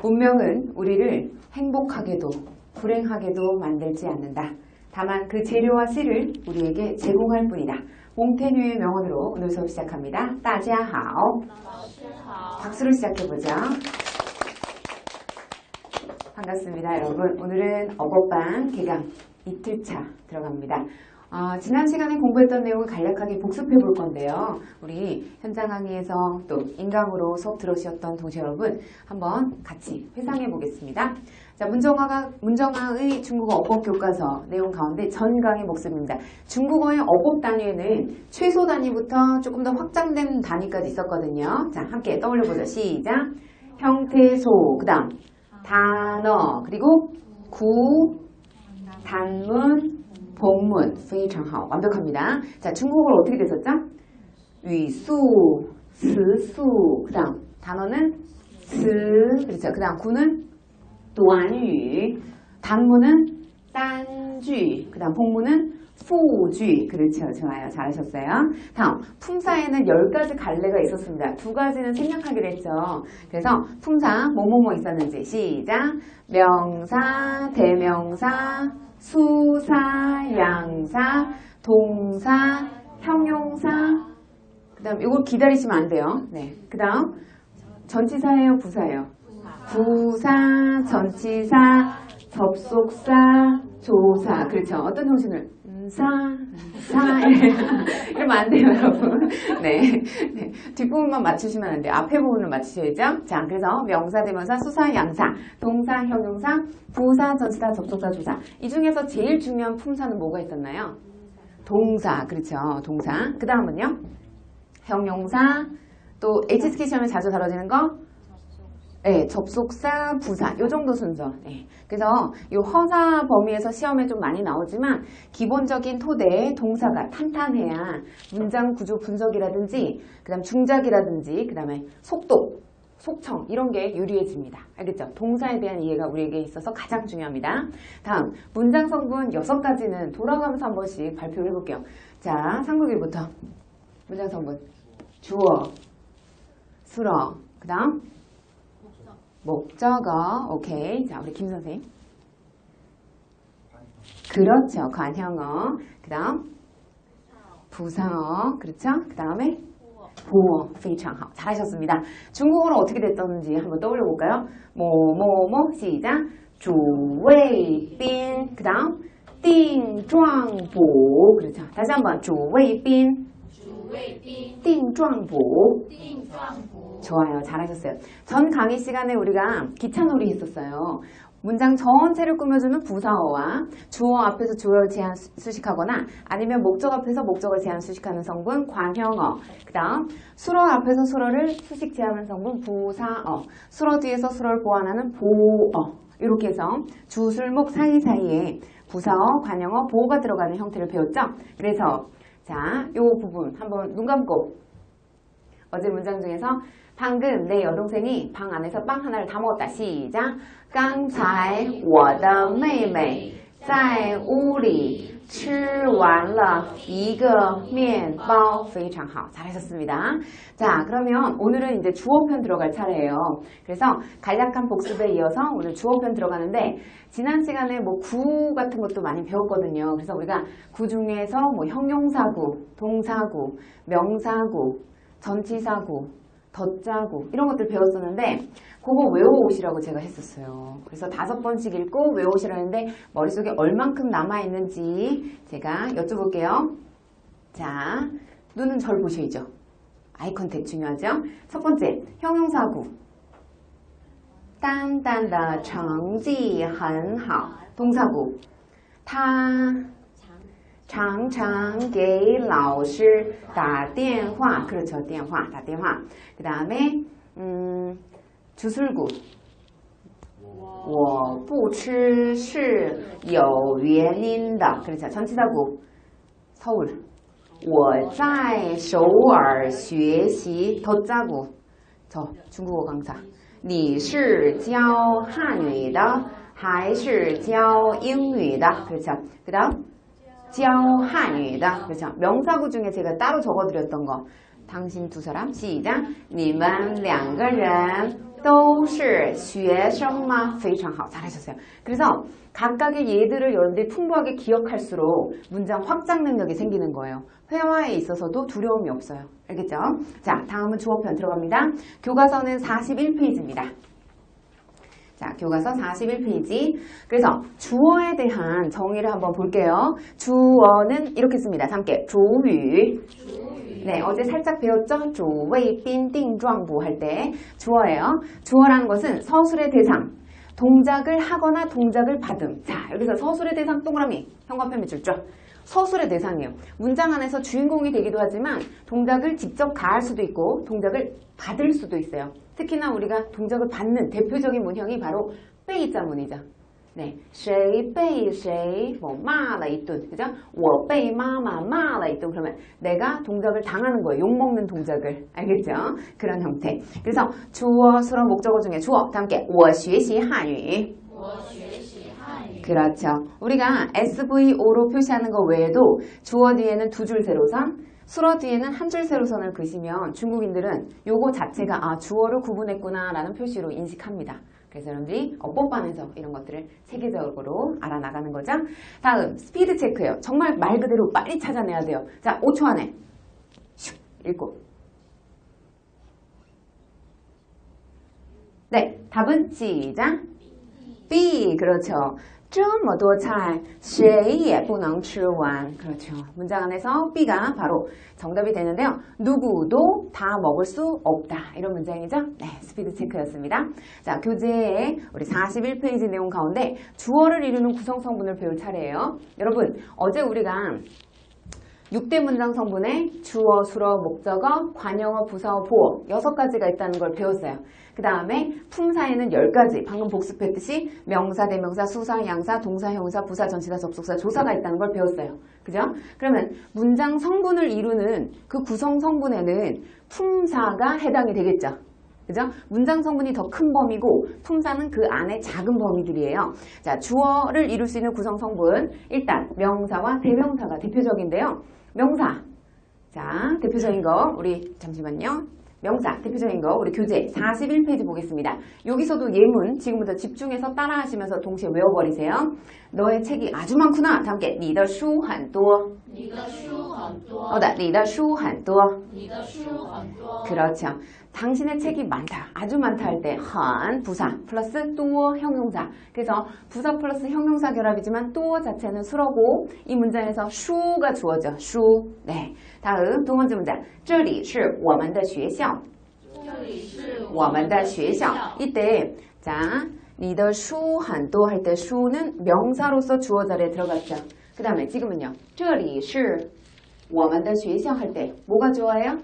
운명은 우리를 행복하게도 불행하게도 만들지 않는다. 다만 그 재료와 씨를 우리에게 제공할 뿐이다. 몽테뉴의 명언으로 오늘 수업 시작합니다. 大家好. 박수로 시작해보죠. 반갑습니다, 여러분. 오늘은 어법방 개강 이틀차 들어갑니다. 지난 시간에 공부했던 내용을 간략하게 복습해 볼 건데요. 우리 현장 강의에서 또 인강으로 수업 들으셨던 동시 여러분 한번 같이 회상해 보겠습니다. 자, 문정아의 중국어 어법 교과서 내용 가운데 전 강의 복습입니다. 중국어의 어법 단위에는 최소 단위부터 조금 더 확장된 단위까지 있었거든요. 자, 함께 떠올려 보죠. 시작. 형태소, 그 다음 단어, 그리고 구, 단문, 본문, 非常好. 완벽합니다. 자, 중국어로 어떻게 됐었죠? 위수, 스수, 그 다음 단어는 스, 그렇죠. 그 다음 구는 短语, 단문은 单句, 그 다음 본문은 复句. 그렇죠. 좋아요. 잘하셨어요. 다음, 품사에는 10가지 갈래가 있었습니다. 2가지는 생략하기로 했죠. 그래서 품사, 뭐뭐뭐 있었는지 시작. 명사, 대명사, 수사, 양사, 동사, 형용사. 그 다음 이걸 기다리시면 안 돼요. 네. 그 다음 전치사예요, 부사예요? 부사, 전치사, 접속사, 조사. 그렇죠. 어떤 형식을? 사, 이러면 안 돼요, 여러분. 네. 뒷부분만 맞추시면 안 돼요. 앞에 부분을 맞추셔야죠. 자, 그래서 명사, 대명사, 수사, 양사, 동사, 형용사, 부사, 전치사, 접속사, 조사. 이 중에서 제일 중요한 품사는 뭐가 있었나요? 동사. 그렇죠. 동사. 그 다음은요? 형용사. 또 HSK 시험에 자주 다뤄지는 거? 네, 접속사, 부사, 요 정도 순서. 네. 그래서 요 허사 범위에서 시험에 좀 많이 나오지만 기본적인 토대, 동사가 탄탄해야 문장 구조 분석이라든지 그 다음 중작이라든지 그 다음에 속도, 속청 이런 게 유리해집니다. 알겠죠? 동사에 대한 이해가 우리에게 있어서 가장 중요합니다. 다음, 문장 성분 6가지는 돌아가면서 한 번씩 발표를 해볼게요. 자, 상국일부터 문장 성분. 주어, 수러, 그 다음 목적어, 오케이. 자, 우리 김 선생님. 그렇죠. 관형어. 그 다음 부사어. 그렇죠. 그 다음에 보어. 非常好. 잘하셨습니다. 중국어로 어떻게 됐던지 한번 떠올려 볼까요? 뭐뭐뭐 시작. 主谓宾. 그 다음 定状补. 그렇죠. 다시 한번 主谓宾. 定状补. 좋아요. 잘하셨어요. 전 강의 시간에 우리가 기차놀이 했었어요. 문장 전체를 꾸며주는 부사어와 주어 앞에서 주어를 제한 수식하거나 아니면 목적 앞에서 목적을 제한 수식하는 성분 관형어. 그 다음 수러 앞에서 수러를 수식 제하는 성분 부사어. 수러 뒤에서 수러를 보완하는 보어. 이렇게 해서 주술목 사이사이에 부사어, 관형어, 보어가 들어가는 형태를 배웠죠. 그래서 자, 요 부분 한번 눈 감고 어제 문장 중에서 방금 내 여동생이 방 안에서 빵 하나를 다 먹었다. 시작. 刚才我的妹妹在屋里吃完了一个面包. 非常好. 잘하셨습니다. 자, 그러면 오늘은 이제 주어편 들어갈 차례예요. 그래서 간략한 복습에 이어서 오늘 주어편 들어가는데 지난 시간에 뭐 구 같은 것도 많이 배웠거든요. 그래서 우리가 구 중에서 뭐 형용사구, 동사구, 명사구, 전치사구, 덧자구 이런 것들 배웠었는데 그거 외워오시라고 제가 했었어요. 그래서 5번씩 읽고 외워오시라는데 머릿속에 얼만큼 남아있는지 제가 여쭤볼게요. 자, 눈은 절 보셔야죠. 아이 컨택 중요하죠. 첫 번째, 형용사구. 淡淡的成绩很好. 동사구. 他常常给老师打电话. 그렇죠. 电话, 打电话. 그 다음에 주술구. 我不吃是有原因的. 그렇죠. 전치사구. 서울. 我在首尔学习. 덧자구. 저 중국어 강사. 你是教汉语的还是教英语的? 그렇죠. 그 다음 教汉语的. 그렇죠. 명사구 중에 제가 따로 적어드렸던 거. 당신 두 사람 시작. 你们两个人都是学生吗? 非常好. 잘하셨어요. 그래서 각각의 예들을 여러분들이 풍부하게 기억할수록 문장 확장 능력이 생기는 거예요. 회화에 있어서도 두려움이 없어요. 알겠죠? 자, 다음은 주어편 들어갑니다. 교과서는 41페이지입니다. 자, 교과서 41페이지. 그래서 주어에 대한 정의를 한번 볼게요. 주어는 이렇게 씁니다. 함께 주유. 네, 어제 살짝 배웠죠? 주웨이빈 띵状부 할 때 주어예요. 주어라는 것은 서술의 대상, 동작을 하거나 동작을 받음. 자, 여기서 서술의 대상 동그라미, 현관편 밑줄 쫙. 서술의 대상이에요. 문장 안에서 주인공이 되기도 하지만 동작을 직접 가할 수도 있고 동작을 받을 수도 있어요. 특히나 우리가 동작을 받는 대표적인 문형이 바로 被자 문이죠. 네, 谁被谁뭐骂了一顿, 그죠? 我被妈妈骂了一顿. 그러면 내가 동작을 당하는 거예요. 욕먹는 동작을. 알겠죠? 그런 형태. 그래서 주어, 수로, 목적어 중에 주어. 다 함께 我学习汉语. 그렇죠. 우리가 SVO로 표시하는 것 외에도 주어 뒤에는 두 줄 세로선, 수어 뒤에는 한 줄 세로선을 그시면 중국인들은 요거 자체가 주어를 구분했구나 라는 표시로 인식합니다. 그래서 여러분들이 어법반에서 이런 것들을 세계적으로 알아나가는 거죠. 다음 스피드 체크예요. 정말 말 그대로 빨리 찾아내야 돼요. 자, 5초 안에 슉 읽고. 네, 답은 시작. B. 그렇죠. 这么多菜谁也不能吃完. 그렇죠. 문장 안에서 B가 바로 정답이 되는데요. 누구도 다 먹을 수 없다. 이런 문장이죠. 네, 스피드 체크였습니다. 자, 교재에 우리 41페이지 내용 가운데 주어를 이루는 구성 성분을 배울 차례예요. 여러분, 어제 우리가 6대 문장 성분에 주어, 수어, 목적어, 관형어, 부사어, 보어 6가지가 있다는 걸 배웠어요. 그 다음에 품사에는 10가지, 방금 복습했듯이 명사, 대명사, 수사, 양사, 동사, 형사, 부사, 전치사, 접속사, 조사가 있다는 걸 배웠어요. 그죠? 그러면 문장 성분을 이루는 그 구성 성분에는 품사가 해당이 되겠죠. 그죠? 문장 성분이 더 큰 범위고 품사는 그 안에 작은 범위들이에요. 자, 주어를 이룰 수 있는 구성 성분. 일단 명사와 대명사가 대표적인데요. 명사. 자, 대표적인 거 우리 잠시만요. 명사 대표적인 거 우리 교재 41페이지 보겠습니다. 여기서도 예문 지금부터 집중해서 따라하시면서 동시에 외워버리세요. 너의 책이 아주 많구나. 다 함께 你的书很多. 你的书很多. 好的,你的书很多. 你的书很多. 그렇죠. 당신의 책이 많다, 아주 많다 할 때 한 부사 플러스 또 형용사. 그래서 부사 플러스 형용사 결합이지만 또 자체는 수로고 이 문장에서 슈가 주어져. 슈. 네. 다음 두 번째 문장. 这里是我们的学校. 这里是我们的学校. 이때 자, 你的书很多할 때 슈는 명사로서 주어 자리에 들어갔죠. 그 다음에 지금은요. 这里是我们的学校할 때 뭐가 좋아요?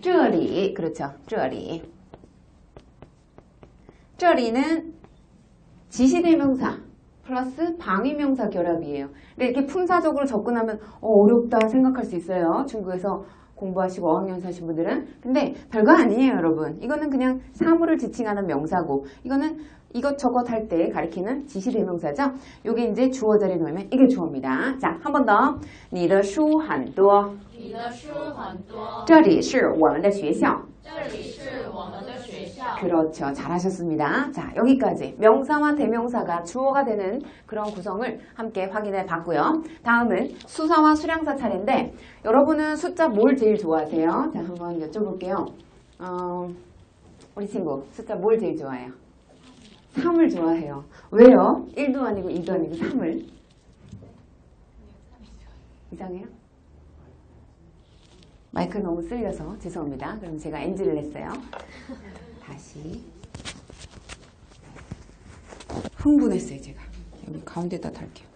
这里, 그렇죠. 这里. 这里는 지시대명사 플러스 방위명사 결합이에요. 근데 이렇게 품사적으로 접근하면 어렵다 생각할 수 있어요. 중국에서 공부하시고 어학연수 하신 분들은. 근데 별거 아니에요, 여러분. 이거는 그냥 사물을 지칭하는 명사고 이거는 이것저것 할 때 가리키는 지시대명사죠. 요게 이제 주어 자리에 놓으면 이게 주어입니다. 자, 한 번 더. 你的书很多. 你的书很多. 这里是我们的学校. 这里是我们的学校. 그렇죠. 잘하셨습니다. 자, 여기까지 명사와 대명사가 주어가 되는 그런 구성을 함께 확인해 봤고요. 다음은 수사와 수량사 차례인데 여러분은 숫자 뭘 제일 좋아하세요? 자, 한번 여쭤볼게요. 우리 친구 숫자 뭘 제일 좋아해요? 3을 좋아해요. 왜요? 1도 아니고 2도 아니고 3을. 이상해요? 마이크 너무 쓸려서 죄송합니다. 그럼 제가 NG를 냈어요. 다시. 흥분했어요, 제가. 여기 가운데다 달게요.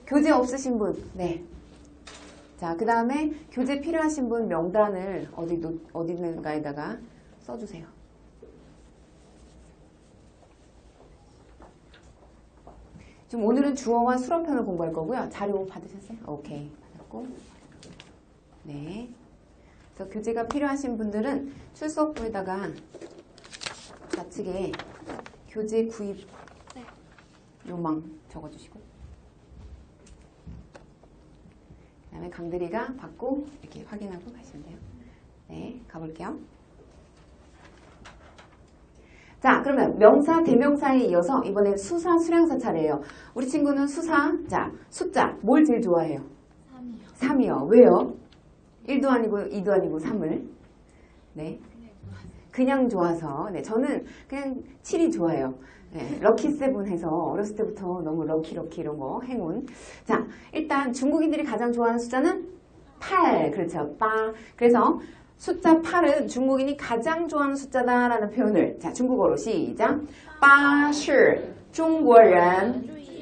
교재 없으신 분, 네. 자, 그 다음에 교재 필요하신 분 명단을 어디든가에다가 써주세요. 지금 오늘은 주어와 수런편을 공부할 거고요. 자료 받으셨어요? 오케이. 받았고. 네. 그래서 교재가 필요하신 분들은 출석부에다가 좌측에 교재 구입 요망 적어주시고 그 다음에 강들이가 받고 이렇게 확인하고 가시면 돼요. 네, 가볼게요. 자, 그러면 명사, 대명사에 이어서 이번엔 수사, 수량사 차례예요. 우리 친구는 수사, 자, 숫자, 뭘 제일 좋아해요? 3이요. 왜요? 1도 아니고 2도 아니고 3을. 네. 그냥 좋아서. 네, 저는 그냥 7이 좋아요. 네, 럭키 세븐 해서 어렸을 때부터 너무 럭키 이런 거 행운. 자, 일단 중국인들이 가장 좋아하는 숫자는 8. 그렇죠. 빠. 그래서 숫자 8은 중국인이 가장 좋아하는 숫자다라는 표현을 자, 중국어로 시작. 8是中国人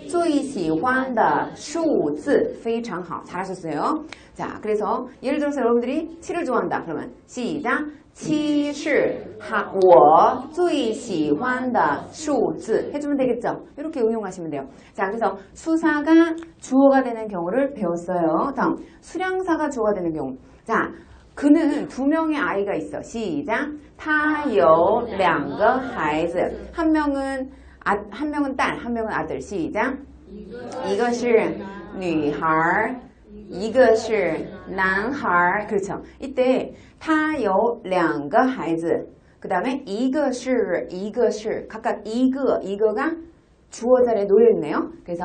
最喜欢的数字非常好. 잘하셨어요. 자, 그래서 예를 들어서 여러분들이 7을 좋아한다. 그러면 시작. 7是我最喜欢的数字 해주면 되겠죠? 이렇게 응용하시면 돼요. 자, 그래서 수사가 주어가 되는 경우를 배웠어요. 다음, 수량사가 주어가 되는 경우. 자, 그는 2명의 아이가 있어. 시작. 他有两个孩子. 한 명은 딸, 한 명은 아들. 시작. 一个是女孩，一个是男孩. 그렇죠. 이때 他有两个孩子. 그 다음에 一个是 각각 이거가 주어 자리에 놓여 있네요. 그래서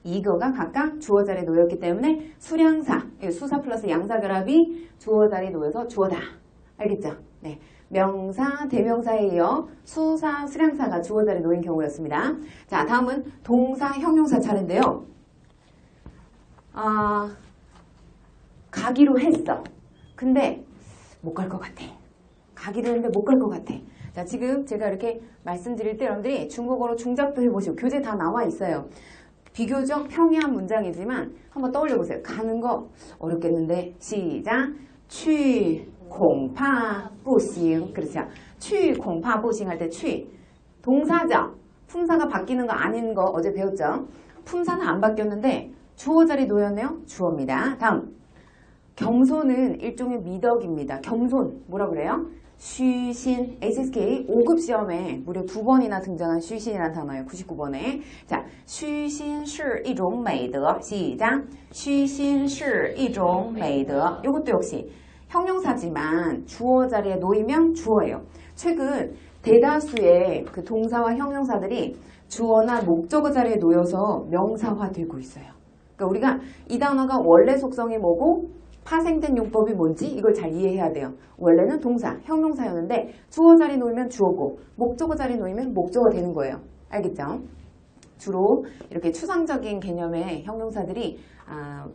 이거가 각각 주어 자리에 놓였기 때문에 수량사, 수사 플러스 양사 결합이 주어 자리에 놓여서 주어다. 알겠죠? 네. 명사, 대명사에 이어 수사, 수량사가 주어 자리에 놓인 경우였습니다. 자, 다음은 동사, 형용사 차례인데요. 가기로 했어. 근데 못 갈 것 같아. 가기로 했는데 못 갈 것 같아. 자, 지금 제가 이렇게 말씀드릴 때 여러분들이 중국어로 중작도 해보시고 교재 다 나와 있어요. 비교적 평이한 문장이지만 한번 떠올려 보세요. 가는 거 어렵겠는데 시작. 去恐怕不行. 그렇죠. 去恐怕不行할 때 去 동사죠. 품사가 바뀌는 거 아닌 거 어제 배웠죠. 품사는 안 바뀌었는데 주어 자리 놓였네요. 주어입니다. 다음 겸손은 일종의 미덕입니다. 겸손 뭐라 그래요? 쉬신, HSK 5급 시험에 무려 2번이나 등장한 쉬신이라는 단어예요. 99번에. 자, 虚心是一种美德. 시작. 虚心是一种美德. 이것도 역시 형용사지만 주어 자리에 놓이면 주어예요. 최근 대다수의 그 동사와 형용사들이 주어나 목적어 자리에 놓여서 명사화되고 있어요. 그러니까 우리가 이 단어가 원래 속성이 뭐고 파생된 용법이 뭔지 이걸 잘 이해해야 돼요. 원래는 동사, 형용사였는데 주어 자리 놓이면 주어고 목적어 자리 놓이면 목적어 되는 거예요. 알겠죠? 주로 이렇게 추상적인 개념의 형용사들이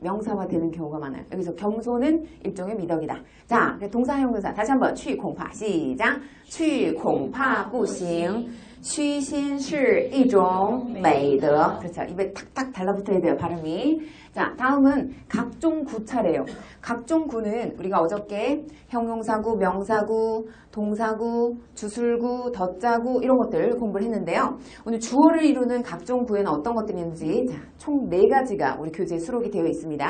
명사화되는 경우가 많아요. 여기서 겸손은 일종의 미덕이다. 자, 동사, 형용사 다시 한번 去恐怕 시작. 去恐怕不行. 虚心是一种美德. 그렇죠. 입에 탁탁 달라붙어야 돼요. 발음이. 자, 다음은 각종 구 차례예요. 각종 구는 우리가 어저께 형용사구, 명사구, 동사구, 주술구, 덧자구 이런 것들 공부를 했는데요. 오늘 주어를 이루는 각종 구에는 어떤 것들이 있는지 자, 총 4가지가 우리 교재에 수록이 되어 있습니다.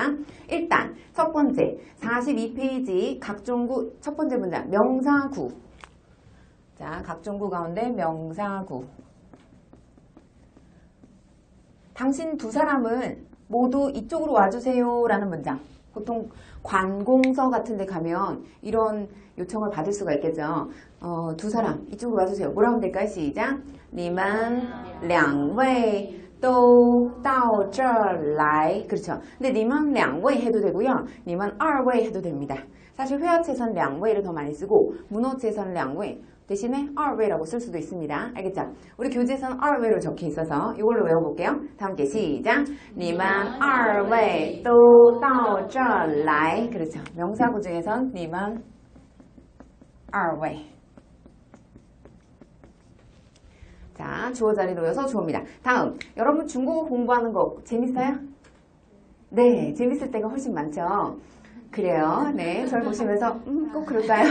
일단 첫 번째 42페이지 각종 구 첫 번째 문장 명사구. 자, 각종구 가운데 명사구. 당신 두 사람은 모두 이쪽으로 와주세요 라는 문장. 보통 관공서 같은 데 가면 이런 요청을 받을 수가 있겠죠. 두 사람 이쪽으로 와주세요. 뭐라고 하면 될까요? 시작. 你们两位都到这儿来. 그렇죠. 근데 你们两位 해도 되고요. 你们二位 해도 됩니다. 사실 회화체에서는 两位를 더 많이 쓰고 문어체에서는 两位 대신에 二位라고 쓸 수도 있습니다. 알겠죠? 우리 교재에서는 二位로 적혀 있어서 이걸로 외워볼게요. 다 함께 시작. 你们二位都到这儿来. 그렇죠. 명사구 중에선 你们二位. 자, 주어 자리 놓여서 주어입니다. 다음, 여러분 중국어 공부하는 거 재밌어요? 네, 재밌을 때가 훨씬 많죠. 그래요. 네, 저를 보시면서 꼭 그럴까요?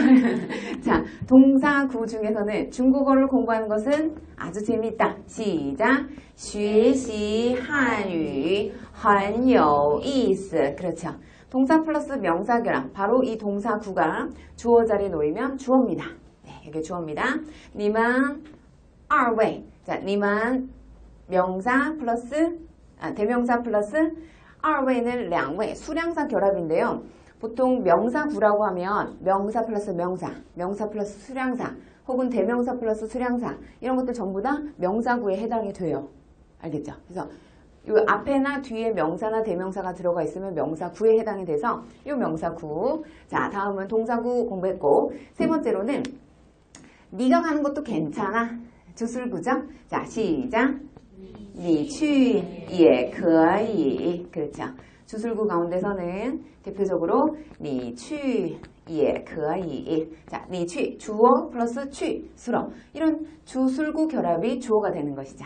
자, 동사구 중에서는 중국어를 공부하는 것은 아주 재미있다. 시작. 学习汉语很有意思. 그렇죠. 동사 플러스 명사 결합. 바로 이 동사구가 주어 자리에 놓이면 주어입니다. 네, 이게 주어입니다. 你们二位. 자, 你们 명사 플러스 대명사 플러스 二位는 两位. 수량사 결합인데요. 보통 명사구라고 하면 명사 플러스 명사, 명사 플러스 수량사, 혹은 대명사 플러스 수량사 이런 것들 전부 다 명사구에 해당이 돼요. 알겠죠? 그래서 이 앞에나 뒤에 명사나 대명사가 들어가 있으면 명사구에 해당이 돼서 이 명사구. 자, 다음은 동사구 공부했고 세 번째로는 네가 가는 것도 괜찮아. 주술구죠? 자, 시작. 你去也可以. 그렇죠. 주술구 가운데서는 대표적으로 你去也可以. 자, 你去 주어 플러스 去 수러. 이런 주술구 결합이 주어가 되는 것이죠.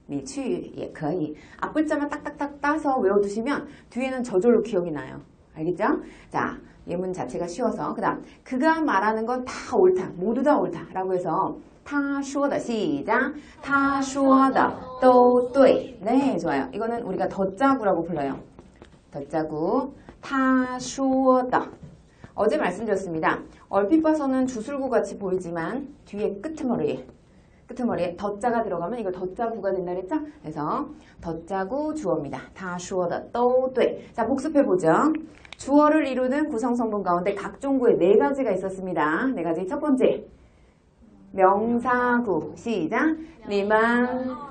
你去也可以. 앞글자만 딱딱딱 따서 외워두시면 뒤에는 저절로 기억이 나요. 알겠죠? 자, 예문 자체가 쉬워서. 그 다음 그가 말하는 건 다 옳다. 모두 다 옳다. 라고 해서 他说的 시작. 他说的都对. 네, 좋아요. 이거는 우리가 덧자구라고 불러요. 덧자구. 他说的. 어제 말씀드렸습니다. 얼핏 봐서는 주술구 같이 보이지만 뒤에 끄트머리에 덧자가 들어가면 이거 덧자구가 된다 그랬죠? 그래서 덧자구 주어입니다. 他说的都对. 자, 복습해보죠. 주어를 이루는 구성성분 가운데 각종 구에 네 가지가 있었습니다. 네 가지. 첫 번째. 명사구. 시작. 你们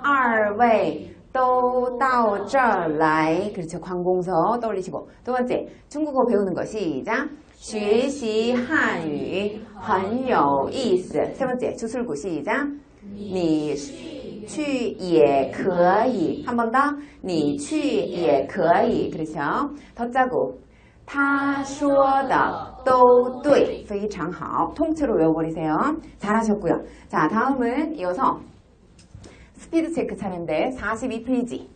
二位都到这儿来. 그렇죠. 관공서 떠올리시고. 두 번째. 중국어 배우는 거. 시작. 学习汉语很有意思. 세 번째. 주술구. 시작. 你去也可以. 한 번 더. 你去也可以. 그렇죠. 덧자구. 他说的都对. 非常好. 통째로 외워버리세요. 잘하셨고요. 자, 다음은 이어서 스피드 체크 차례인데 42페이지.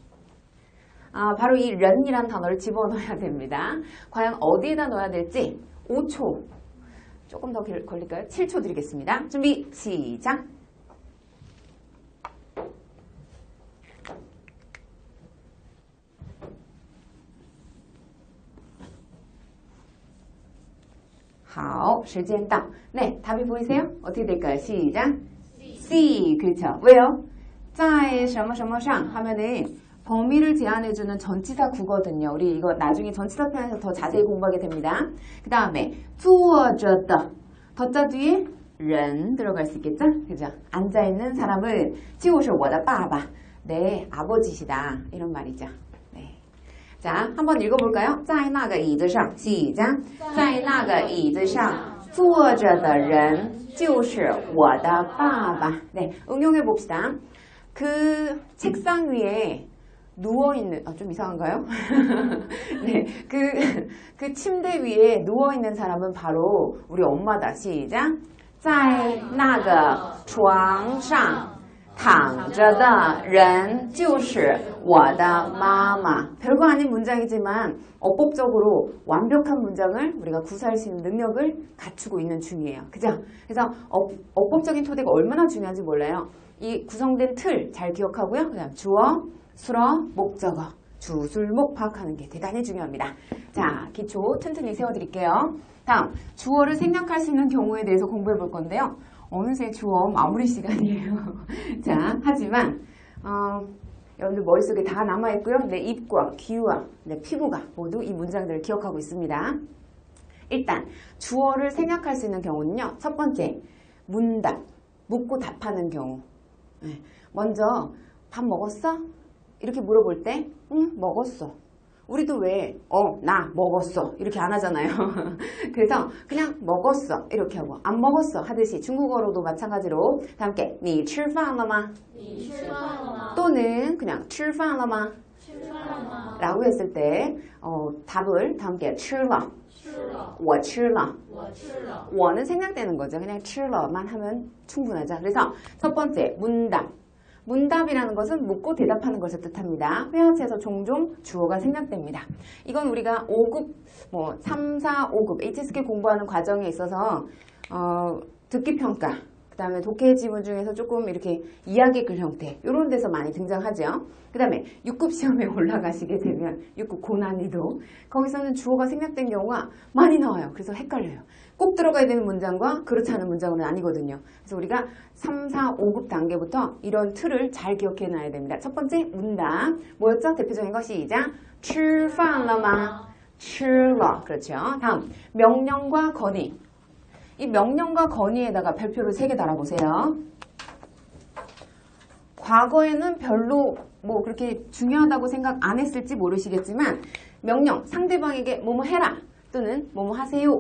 바로 이 런이란 단어를 집어넣어야 됩니다. 과연 어디에다 넣어야 될지 5초. 조금 더 걸릴까요? 7초 드리겠습니다. 준비, 시작. 하, 时间到. 네, 답이 보이세요? 어떻게 될까요? 시작. C. 그렇죠. 왜요? 在什么什么上 하면은 범위를 제한해주는 전치사 구거든요. 우리 이거 나중에 전치사 편에서 더 자세히 공부하게 됩니다. 그 다음에 坐着的 덧자 뒤에 人 들어갈 수 있겠죠? 그죠? 앉아있는 사람은 就是我的爸爸 내 아버지시다. 이런 말이죠. 자, 한번 읽어볼까요? 在那个椅子上 시작. 在那个椅子上坐着的人就是我的爸爸. 네, 응용해 봅시다. 그 책상 위에 누워있는, 좀 이상한가요? 네, 그 침대 위에 누워있는 사람은 바로 우리 엄마다. 시작. 在那个床上躺着的人就是我的妈妈. 별거 아닌 문장이지만 어법적으로 완벽한 문장을 우리가 구사할 수 있는 능력을 갖추고 있는 중이에요. 그죠? 그래서 어법적인 토대가 얼마나 중요한지 몰라요. 이 구성된 틀 잘 기억하고요. 그다음 주어, 수러, 목적어, 주술목 파악하는 게 대단히 중요합니다. 자, 기초 튼튼히 세워드릴게요. 다음, 주어를 생략할 수 있는 경우에 대해서 공부해 볼 건데요. 어느새 주어 마무리 시간이에요. 자, 하지만 여러분들 머릿속에 다 남아있고요. 내 입과 귀와 내 피부가 모두 이 문장들을 기억하고 있습니다. 일단 주어를 생략할 수 있는 경우는요. 첫 번째, 문답, 묻고 답하는 경우. 먼저 밥 먹었어? 이렇게 물어볼 때 응, 먹었어. 우리도 왜 나 먹었어 이렇게 안 하잖아요. 그래서 그냥 먹었어 이렇게 하고 안 먹었어 하듯이 중국어로도 마찬가지로 다 함께 你吃饭了吗? 또는 그냥 吃饭了吗? 라고 했을 때 답을 다 함께 吃了我吃了我는 생략되는 거죠. 그냥 吃了만 하면 충분하죠. 그래서 첫 번째 문답. 문답이라는 것은 묻고 대답하는 것을 뜻합니다. 회화체에서 종종 주어가 생략됩니다. 이건 우리가 5급, 3, 4, 5급 HSK 공부하는 과정에 있어서 듣기평가, 그 다음에 독해 지문 중에서 조금 이렇게 이야기 글 형태 이런 데서 많이 등장하죠. 그 다음에 6급 시험에 올라가시게 되면 6급 고난이도 거기서는 주어가 생략된 경우가 많이 나와요. 그래서 헷갈려요. 꼭 들어가야 되는 문장과 그렇지 않은 문장은 아니거든요. 그래서 우리가 3, 4, 5급 단계부터 이런 틀을 잘 기억해 놔야 됩니다. 첫 번째 문답 뭐였죠? 대표적인 거 시작. 吃饭了吗?吃了. 그렇죠. 다음 명령과 건의. 이 명령과 건의에다가 별표를 3개 달아보세요. 과거에는 별로 뭐 그렇게 중요하다고 생각 안 했을지 모르시겠지만 명령, 상대방에게 뭐뭐 해라 또는 뭐뭐 하세요.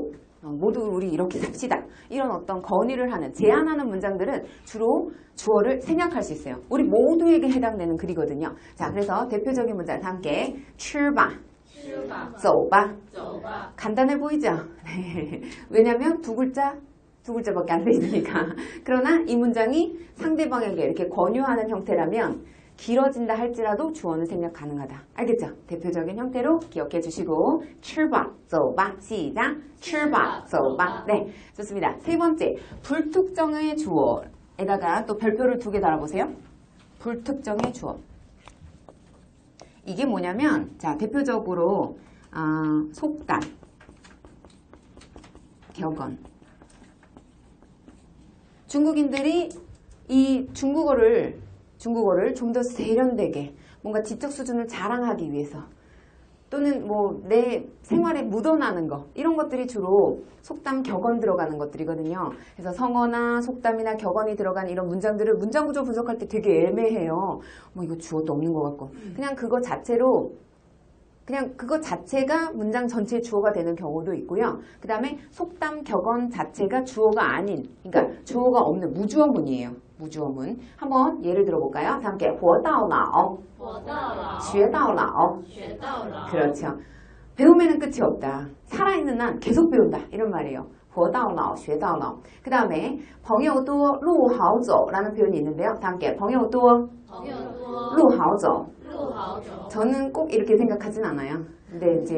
모두 우리 이렇게 삽시다. 이런 어떤 건의를 하는, 제안하는 문장들은 주로 주어를 생략할 수 있어요. 우리 모두에게 해당되는 글이거든요. 자, 그래서 대표적인 문장 다 함께 吃吧, 吃吧， 走吧. 走吧， 간단해 보이죠? 네. 왜냐면 두 글자밖에 안 되니까. 그러나 이 문장이 상대방에게 이렇게 권유하는 형태라면 길어진다 할지라도 주어는 생략 가능하다. 알겠죠? 대표적인 형태로 기억해 주시고 吃吧, 走吧, 시작. 吃吧, 走吧. 네, 좋습니다. 세 번째, 불특정의 주어에다가 또 별표를 2개 달아보세요. 불특정의 주어. 이게 뭐냐면, 자, 대표적으로 속담, 격언. 중국인들이 이 중국어를 좀 더 세련되게 뭔가 지적 수준을 자랑하기 위해서 또는 뭐 내 생활에 묻어나는 거 이런 것들이 주로 속담, 격언 들어가는 것들이거든요. 그래서 성어나 속담이나 격언이 들어간 이런 문장들을 문장 구조 분석할 때 되게 애매해요. 뭐 이거 주어도 없는 것 같고 그냥 그거 자체가 문장 전체의 주어가 되는 경우도 있고요. 그 다음에 속담, 격언 자체가 주어가 아닌, 그러니까 주어가 없는 무주어문이에요. 무주어문. 한번 예를 들어볼까요? 다 함께 活到老, 活到老，学到老. 学到老， 그렇죠. 배움에는 끝이 없다. 살아있는 한 계속 배운다. 이런 말이에요. 活到老, 学到老. 그 다음에 朋友多,路好走 라는 표현이 있는데요. 다 함께 朋友多,朋友多，路好走. 路好走， 저는 꼭 이렇게 생각하진 않아요. 근데 이제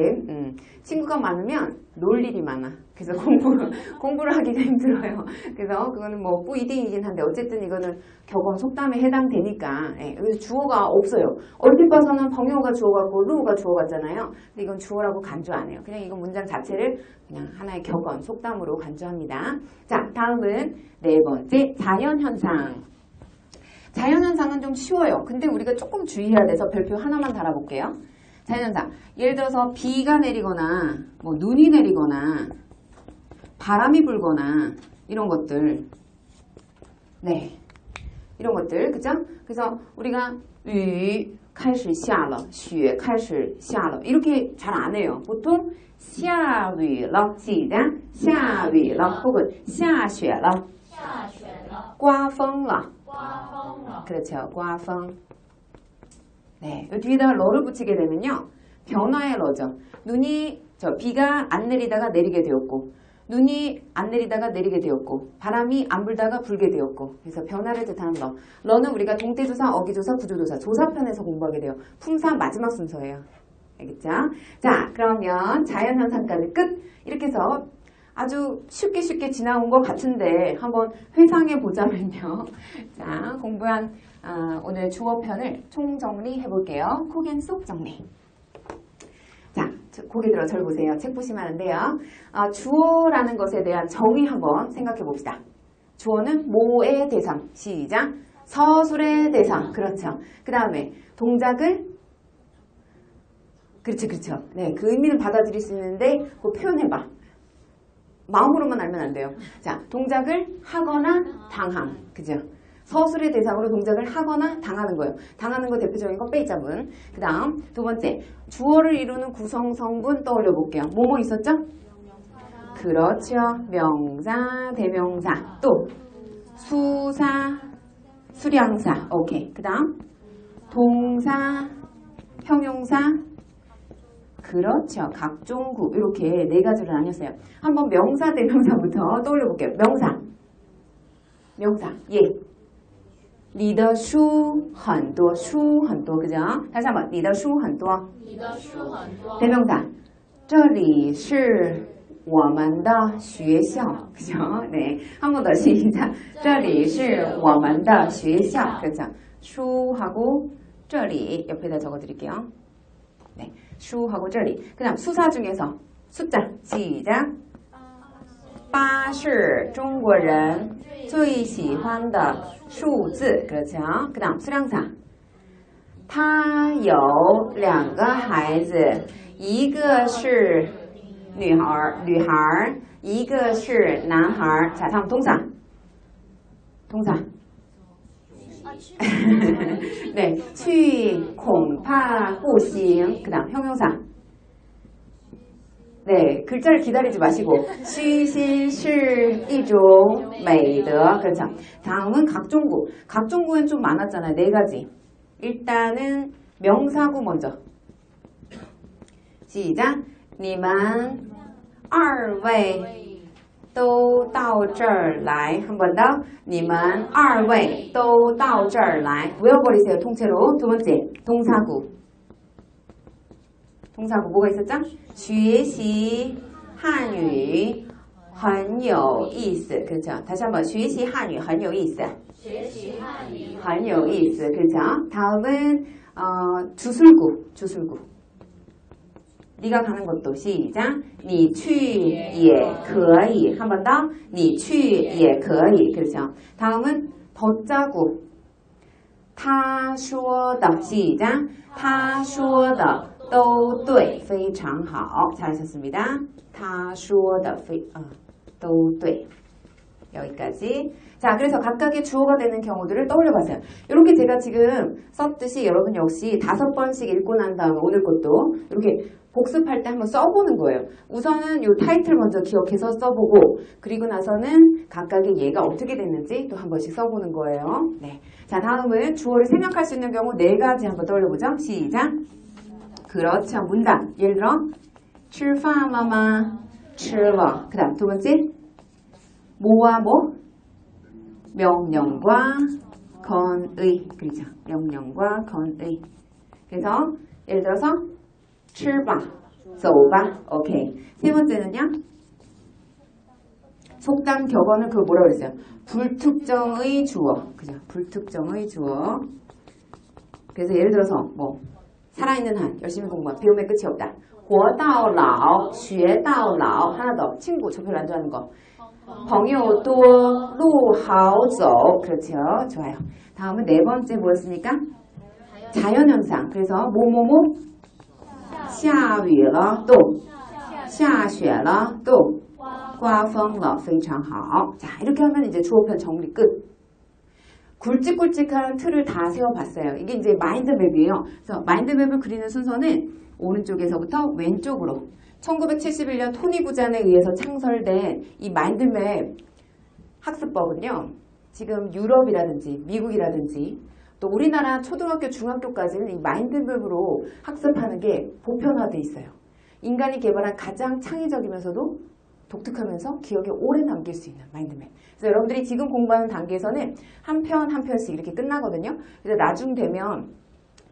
친구가 많으면 놀 일이 많아. 그래서 공부를 하기가 힘들어요. 그래서 그거는 뭐 뿌이딩이긴 한데 어쨌든 이거는 격언 속담에 해당되니까. 예, 여기서 주어가 없어요. 얼핏 봐서는朋友가 주어 같고 루가 주어 같잖아요. 근데 이건 주어라고 간주 안 해요. 그냥 이건 문장 자체를 그냥 하나의 격언, 속담으로 간주합니다. 자, 다음은 네 번째 자연현상. 자연현상은 좀 쉬워요. 근데 우리가 조금 주의해야 돼서 별표 하나만 달아볼게요. 자연현상. 예를 들어서 비가 내리거나 뭐 눈이 내리거나 바람이 불거나 이런 것들. 네. 이런 것들. 그죠? 그래서 우리가 雨开始下了,雪开始下了 이렇게 잘 안 해요. 보통 下雨了, 시작. 下雨了 혹은 下雪了,下雪了，刮风了. 刮风了， 그렇죠. 刮风. 네. 이 뒤에다가 러를 붙이게 되면요. 변화의 러죠. 비가 안 내리다가 내리게 되었고, 눈이 안 내리다가 내리게 되었고, 바람이 안 불다가 불게 되었고, 그래서 변화를 뜻하는 러. 러는 우리가 동태조사, 어기조사, 구조조사, 조사편에서 공부하게 돼요. 품사 마지막 순서예요. 알겠죠? 자, 그러면 자연현상까지 끝. 이렇게 해서 아주 쉽게 지나온 것 같은데 한번 회상해 보자면요. 자, 공부한 오늘 주어편을 총정리해 볼게요. 코겐속 정리. 자, 고개 들어 절 보세요. 책 보시면 하는데요. 주어라는 것에 대한 정의 한번 생각해 봅시다. 주어는 뭐의 대상. 시작. 서술의 대상. 그렇죠. 그 다음에 동작을 그렇죠. 네, 그 의미는 받아들일 수 있는데 그거 표현해봐. 마음으로만 알면 안 돼요. 자, 동작을 하거나 당함. 그죠? 서술의 대상으로 동작을 하거나 당하는 거예요. 당하는 거 대표적인 거 빼자분. 그 다음 두 번째, 주어를 이루는 구성성분 떠올려 볼게요. 뭐뭐 있었죠? 그렇죠. 명사, 대명사. 또 수사, 수량사. 오케이. 그 다음 동사, 형용사. 그렇죠. 각종 구. 이렇게 네 가지로 나뉘었어요. 한번 명사, 대명사부터 떠올려 볼게요. 명사. 예. 你的书很多, 书很多, 그죠? 다시 한번, 你的书很多.你的书很多， 대명사, 这里是我们的学校, 그죠? 네, 한 번 더 시작. 这里是我们的学校, 그렇죠? 书하고 这里 옆에다 적어드릴게요. 네, 书하고 这里. 그 다음 수사 중에서 숫자, 시작. 八是中国人最喜欢的数字. 그렇죠. 그 다음 수량사. 他有2个孩子一个是女孩一个是男孩 자, 다음 동사 네, 去恐怕不行그 다음 형용사 네, 글자를 기다리지 마시고虚心是一种美德 그렇죠. 다음은 각종구는 좀 많았잖아요. 4가지 일단은 명사구 먼저 시작 你们二位都到这儿来 한 번 더 你们二位都到这儿来 외워버리세요. 통째로. 두 번째 동사구 뭐가 있었죠? 学习汉语很有意思 그렇죠. 다시 한번 学习汉语很有意思很有意思 그렇죠. 다음은 주술구 네가 가는 것도 시작 你去也可以 한 번 더 你去也可以 그렇죠. 다음은 덧자구 他说的 시작 他说的都对非常好 잘하셨습니다. 他说的都对 여기까지. 자, 그래서 각각의 주어가 되는 경우들을 떠올려봤어요. 이렇게 제가 지금 썼듯이 여러분 역시 5번씩 읽고 난 다음에 오늘 것도 이렇게 복습할 때 한번 써보는 거예요. 우선은 이 타이틀 먼저 기억해서 써보고 그리고 나서는 각각의 예가 어떻게 됐는지 또 한 번씩 써보는 거예요. 네. 자, 다음은 주어를 생략할 수 있는 경우 4가지 한번 떠올려보죠. 시작. 그렇죠. 문장. 예를 들어 吃饭了吗? 吃了. 그 다음 두 번째 뭐와 뭐? 명령과 건의. 그렇죠. 명령과 건의. 그래서 예를 들어서 吃吧, 走吧. 오케이. 세 번째는요. 속담 격언을 그거 뭐라고 그랬어요? 불특정의 주어. 그죠? 불특정의 주어. 그래서 예를 들어서 뭐 살아있는 한 열심히 공부한 배움의 끝이 없다. 活到老学到老 하나 더 친구 저 별로 안 좋아하는 거 朋友多路好走 그렇죠. 좋아요. 다음은 4번째 뭐였습니까? 자연현상. 그래서 뭐뭐뭐 下雨了또 下雪了또 刮风了非常好. 자, 이렇게 하면 이제 주어편 정리 끝. 굵직굵직한 틀을 다 세워봤어요. 이게 이제 마인드맵이에요. 그래서 마인드맵을 그리는 순서는 오른쪽에서부터 왼쪽으로 1971년 토니 구잔에 의해서 창설된 이 마인드맵 학습법은요. 지금 유럽이라든지 미국이라든지 또 우리나라 초등학교, 중학교까지는 이 마인드맵으로 학습하는 게 보편화돼 있어요. 인간이 개발한 가장 창의적이면서도 독특하면서 기억에 오래 남길 수 있는 마인드맵. 그래서 여러분들이 지금 공부하는 단계에서는 한 편 한 편씩 이렇게 끝나거든요. 그래서 나중 되면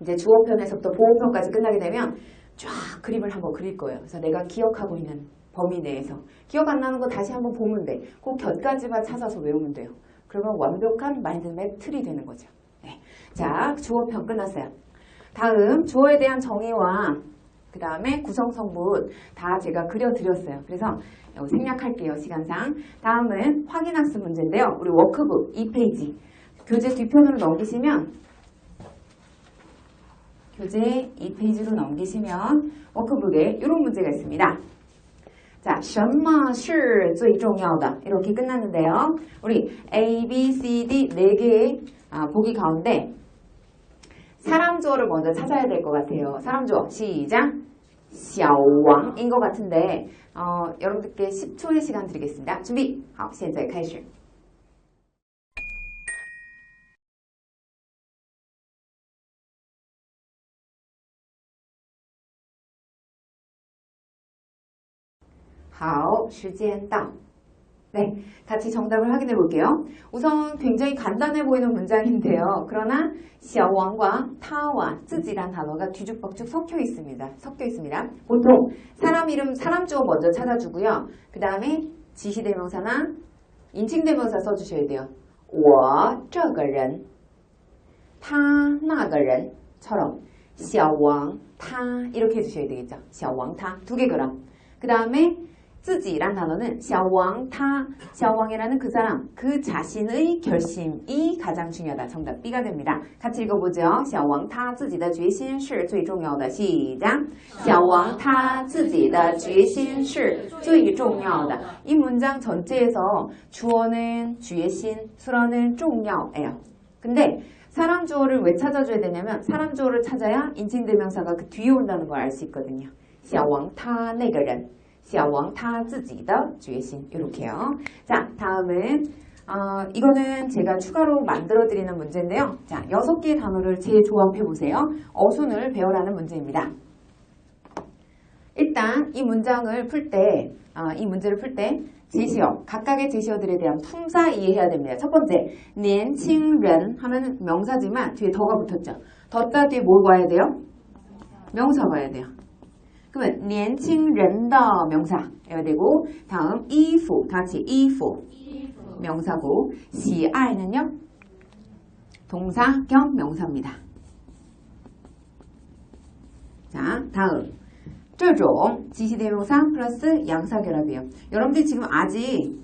이제 주어편에서부터 보호편까지 끝나게 되면 쫙 그림을 한번 그릴 거예요. 그래서 내가 기억하고 있는 범위 내에서 기억 안 나는 거 다시 한번 보면 돼. 그 곁까지만 찾아서 외우면 돼요. 그러면 완벽한 마인드맵 틀이 되는 거죠. 네. 자, 주어편 끝났어요. 다음 주어에 대한 정의와 그 다음에 구성성분 다 제가 그려드렸어요. 그래서 생략할게요. 시간상. 다음은 확인학습 문제인데요. 우리 워크북 2페이지 교재 뒤편으로 넘기시면 교재 2페이지로 넘기시면 워크북에 이런 문제가 있습니다. 자, 什么是最重要的? 이렇게 끝났는데요. 우리 A, B, C, D 4개의 보기 가운데 사람 주어를 먼저 찾아야 될 것 같아요. 사람 주어 시작. 小王인 것 같은데 여러분들께 10초의 시간 드리겠습니다. 준비. 好,现在开始.好,时间到. 네, 같이 정답을 확인해 볼게요. 우선 굉장히 간단해 보이는 문장인데요. 그러나 小王과 他와 自己란 단어가 뒤죽박죽 섞여 있습니다. 보통 사람 이름, 사람 주어 먼저 찾아주고요. 그 다음에 지시대명사나 인칭대명사 써주셔야 돼요. 我这个人他那个人처럼 小王他 이렇게 해주셔야 되겠죠. 小王他 두 개 그럼. 그 다음에 쯔지란 단어는 샤왕, 타, 샤왕이라는 그 사람, 그 자신의 결심이 가장 중요하다. 정답 B가 됩니다. 같이 읽어보죠. 샤왕, 타, 自己的决心是最重要的. 시작. 샤왕, 타, 自己的决心是最重要的. 이 문장 전체에서 주어는 决心, 수어는 重要예요. 근데 사람 주어를 왜 찾아줘야 되냐면 사람 주어를 찾아야 인칭대명사가 그 뒤에 온다는 걸 알 수 있거든요. 小王他那个人小王他自己的决心이렇게요. 자, 다음은 이거는 제가 추가로 만들어드리는 문제인데요. 자, 6개의 단어를 재조합해보세요. 어순을 배워라는 문제입니다. 일단 이 문장을 풀 때, 이 문제를 풀 때 제시어, 각각의 제시어들에 대한 품사 이해해야 됩니다. 첫 번째, 年轻人 하면 명사지만 뒤에 더가 붙었죠. 덧자 뒤에 뭘 봐야 돼요? 명사 봐야 돼요. 그러면 年轻人的 명사 해야 되고 다음 衣服 다 같이 衣服 명사고 喜爱는요 동사 겸 명사입니다. 자, 다음 这种 지시대명사 플러스 양사결합이에요. 여러분들이 지금 아직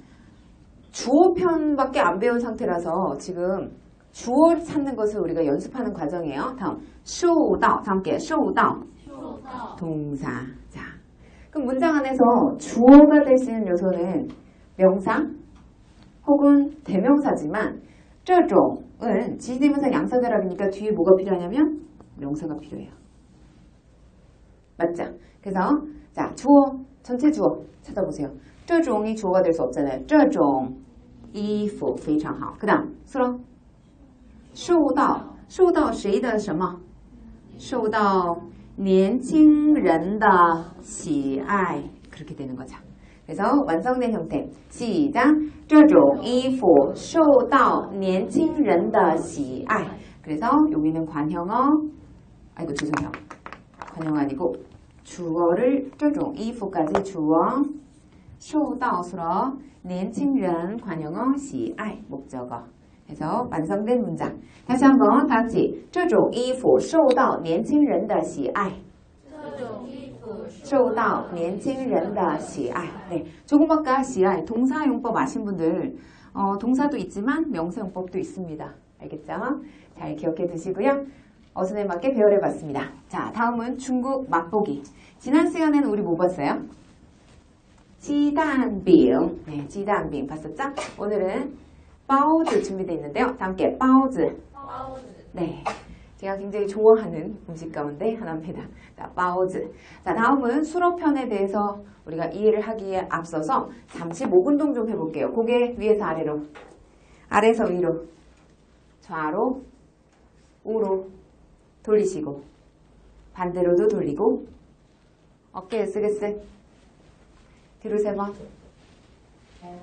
주어편밖에 안 배운 상태라서 지금 주어 찾는 것을 우리가 연습하는 과정이에요. 다음 受到 다 함께 受到동사. 자, 그럼 문장 안에서 주어가 될 수 있는 요소는 명사 혹은 대명사지만 这种은 지시대명사 양사결합이니까 뒤에 뭐가 필요하냐면 명사가 필요해요. 맞죠? 그래서 자, 주어, 전체 주어 찾아보세요. 这种이 주어가 될 수 없잖아요. 这种衣服非常好. 그 다음 수로 受到谁的什么受到年轻人的喜爱 그렇게 되는 거죠. 그래서 완성된 형태 시작 这种衣服受到年轻人的喜爱 그래서 여기는 관형어 아이고 죄송해요. 관형어 아니고 주어를 这种衣服까지 주어 受到수로 年轻人 관형어 喜爱 목적어 그래서 완성된 문장. 다시 한번 다 같이 这种衣服受到年轻人的喜爱受到年轻人的喜爱 네, 조금밖에 喜爱 동사용법 아신 분들 동사도 있지만 명사용법도 있습니다. 알겠죠? 잘 기억해 두시고요. 어순에 맞게 배열해 봤습니다. 자, 다음은 중국 맛보기. 지난 시간에는 우리 뭐 봤어요? 鸡蛋饼 네, 鸡蛋饼 봤었죠? 오늘은 包子 준비되어 있는데요. 다 함께 包子 네, 제가 굉장히 좋아하는 음식 가운데 하나입니다. 자, 包子 자, 다음은 수로편에 대해서 우리가 이해를 하기에 앞서서 잠시 목 운동 좀 해볼게요. 고개 위에서 아래로 아래에서 위로 좌로 우로 돌리시고 반대로도 돌리고 어깨 으쓱으쓱 뒤로 3번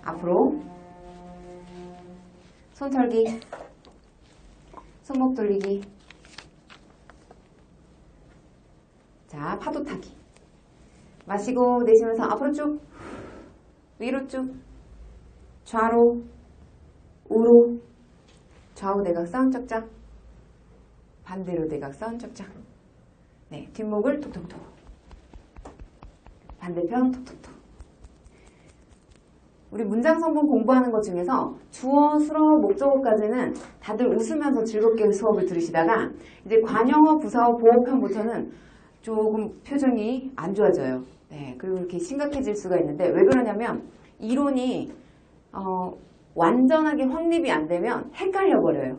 앞으로 손 털기 손목 돌리기 자 파도 타기 마시고 내쉬면서 앞으로 쭉 위로 쭉 좌로 우로 좌우 대각선 쩍쩍 반대로 대각선 쩍쩍 네, 뒷목을 톡톡톡 반대편 톡톡톡 우리 문장 성분 공부하는 것 중에서 주어, 수어, 목적어까지는 다들 웃으면서 즐겁게 수업을 들으시다가 이제 관형어, 부사어, 보어편부터는 조금 표정이 안 좋아져요. 네, 그리고 이렇게 심각해질 수가 있는데 왜 그러냐면 이론이 완전하게 확립이 안 되면 헷갈려 버려요.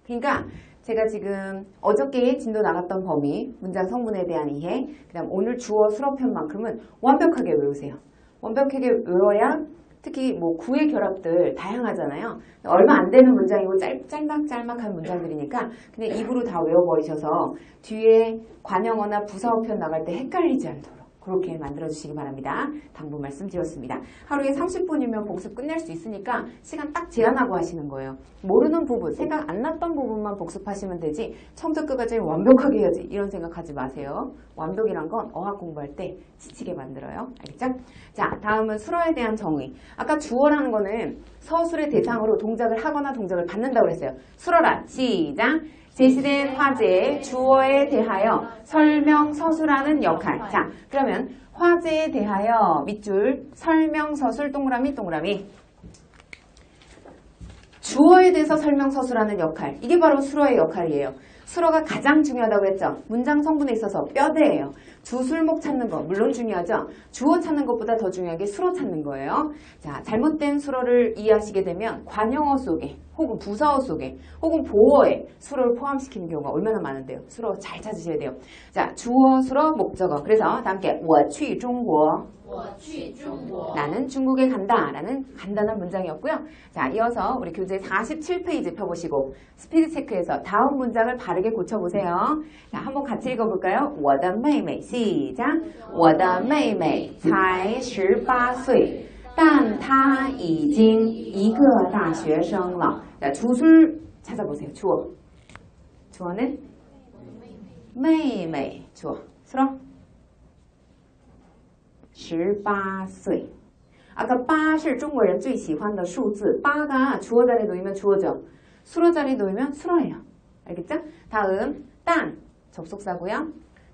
그러니까 제가 지금 어저께 진도 나갔던 범위, 문장 성분에 대한 이해, 그 다음 오늘 주어, 수어편만큼은 완벽하게 외우세요. 완벽하게 외워야 특히 뭐 구의 결합들 다양하잖아요. 얼마 안 되는 문장이고 짤막짤막한 문장들이니까 그냥 입으로 다 외워버리셔서 뒤에 관형어나 부사어편 나갈 때 헷갈리지 않도록 그렇게 만들어주시기 바랍니다. 당부 말씀드렸습니다. 하루에 30분이면 복습 끝낼 수 있으니까 시간 딱 제한하고 하시는 거예요. 모르는 부분, 생각 안 났던 부분만 복습하시면 되지 처음부터 끝까지 완벽하게 해야지 이런 생각하지 마세요. 완벽이란 건 어학 공부할 때 지치게 만들어요. 알겠죠? 자, 다음은 수어에 대한 정의. 아까 주어라는 거는 서술의 대상으로 동작을 하거나 동작을 받는다고 그랬어요. 수어라 시작! 제시된 화제의 주어에 대하여 설명 서술하는 역할. 자, 그러면 화제에 대하여 밑줄 설명서술 동그라미 동그라미. 주어에 대해서 설명서술하는 역할. 이게 바로 수어의 역할이에요. 수어가 가장 중요하다고 했죠. 문장 성분에 있어서 뼈대예요. 주술목 찾는 거 물론 중요하죠. 주어 찾는 것보다 더 중요한 게 수어 찾는 거예요. 자, 잘못된 수어를 이해하시게 되면 관형어 속에 혹은 부사어 속에 혹은 보어에 수어를 포함시키는 경우가 얼마나 많은데요. 수어 잘 찾으셔야 돼요. 자, 주어, 수어, 목적어. 그래서 다 함께 我去中国我去中国 나는 중국에 간다 라는 간단한 문장이었고요. 자, 이어서 우리 교재 47페이지 펴보시고 스피드 체크해서 다음 문장을 바르게 고쳐보세요. 자, 한번 같이 읽어볼까요? 我的妹妹 시작. 我的妹妹才18岁但她已经一个大学生了. 자, 주술 찾아보세요. 주어. 주어는 妹妹 주어. 수로 18岁. 아까 8是中国人最喜欢的数字. 8가 주어 자리에 놓이면 주어죠. 수어 자리에 놓이면 수어예요. 알겠죠? 다음 딴 접속사고요.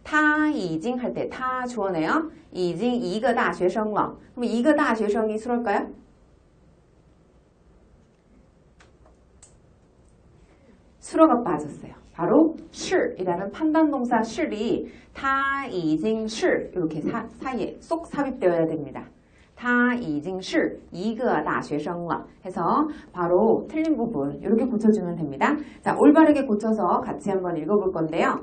他已经할 때他주어네요. 已经一个大学生了. 그럼 一个大学生이 수어일까요? 수어가 빠졌어요. 바로 是이라는 판단동사 是이 他已经是 이렇게 사이에 쏙 삽입되어야 됩니다. 他已经是一个大学生了 해서 바로 틀린 부분 이렇게 고쳐주면 됩니다. 자, 올바르게 고쳐서 같이 한번 읽어볼 건데요.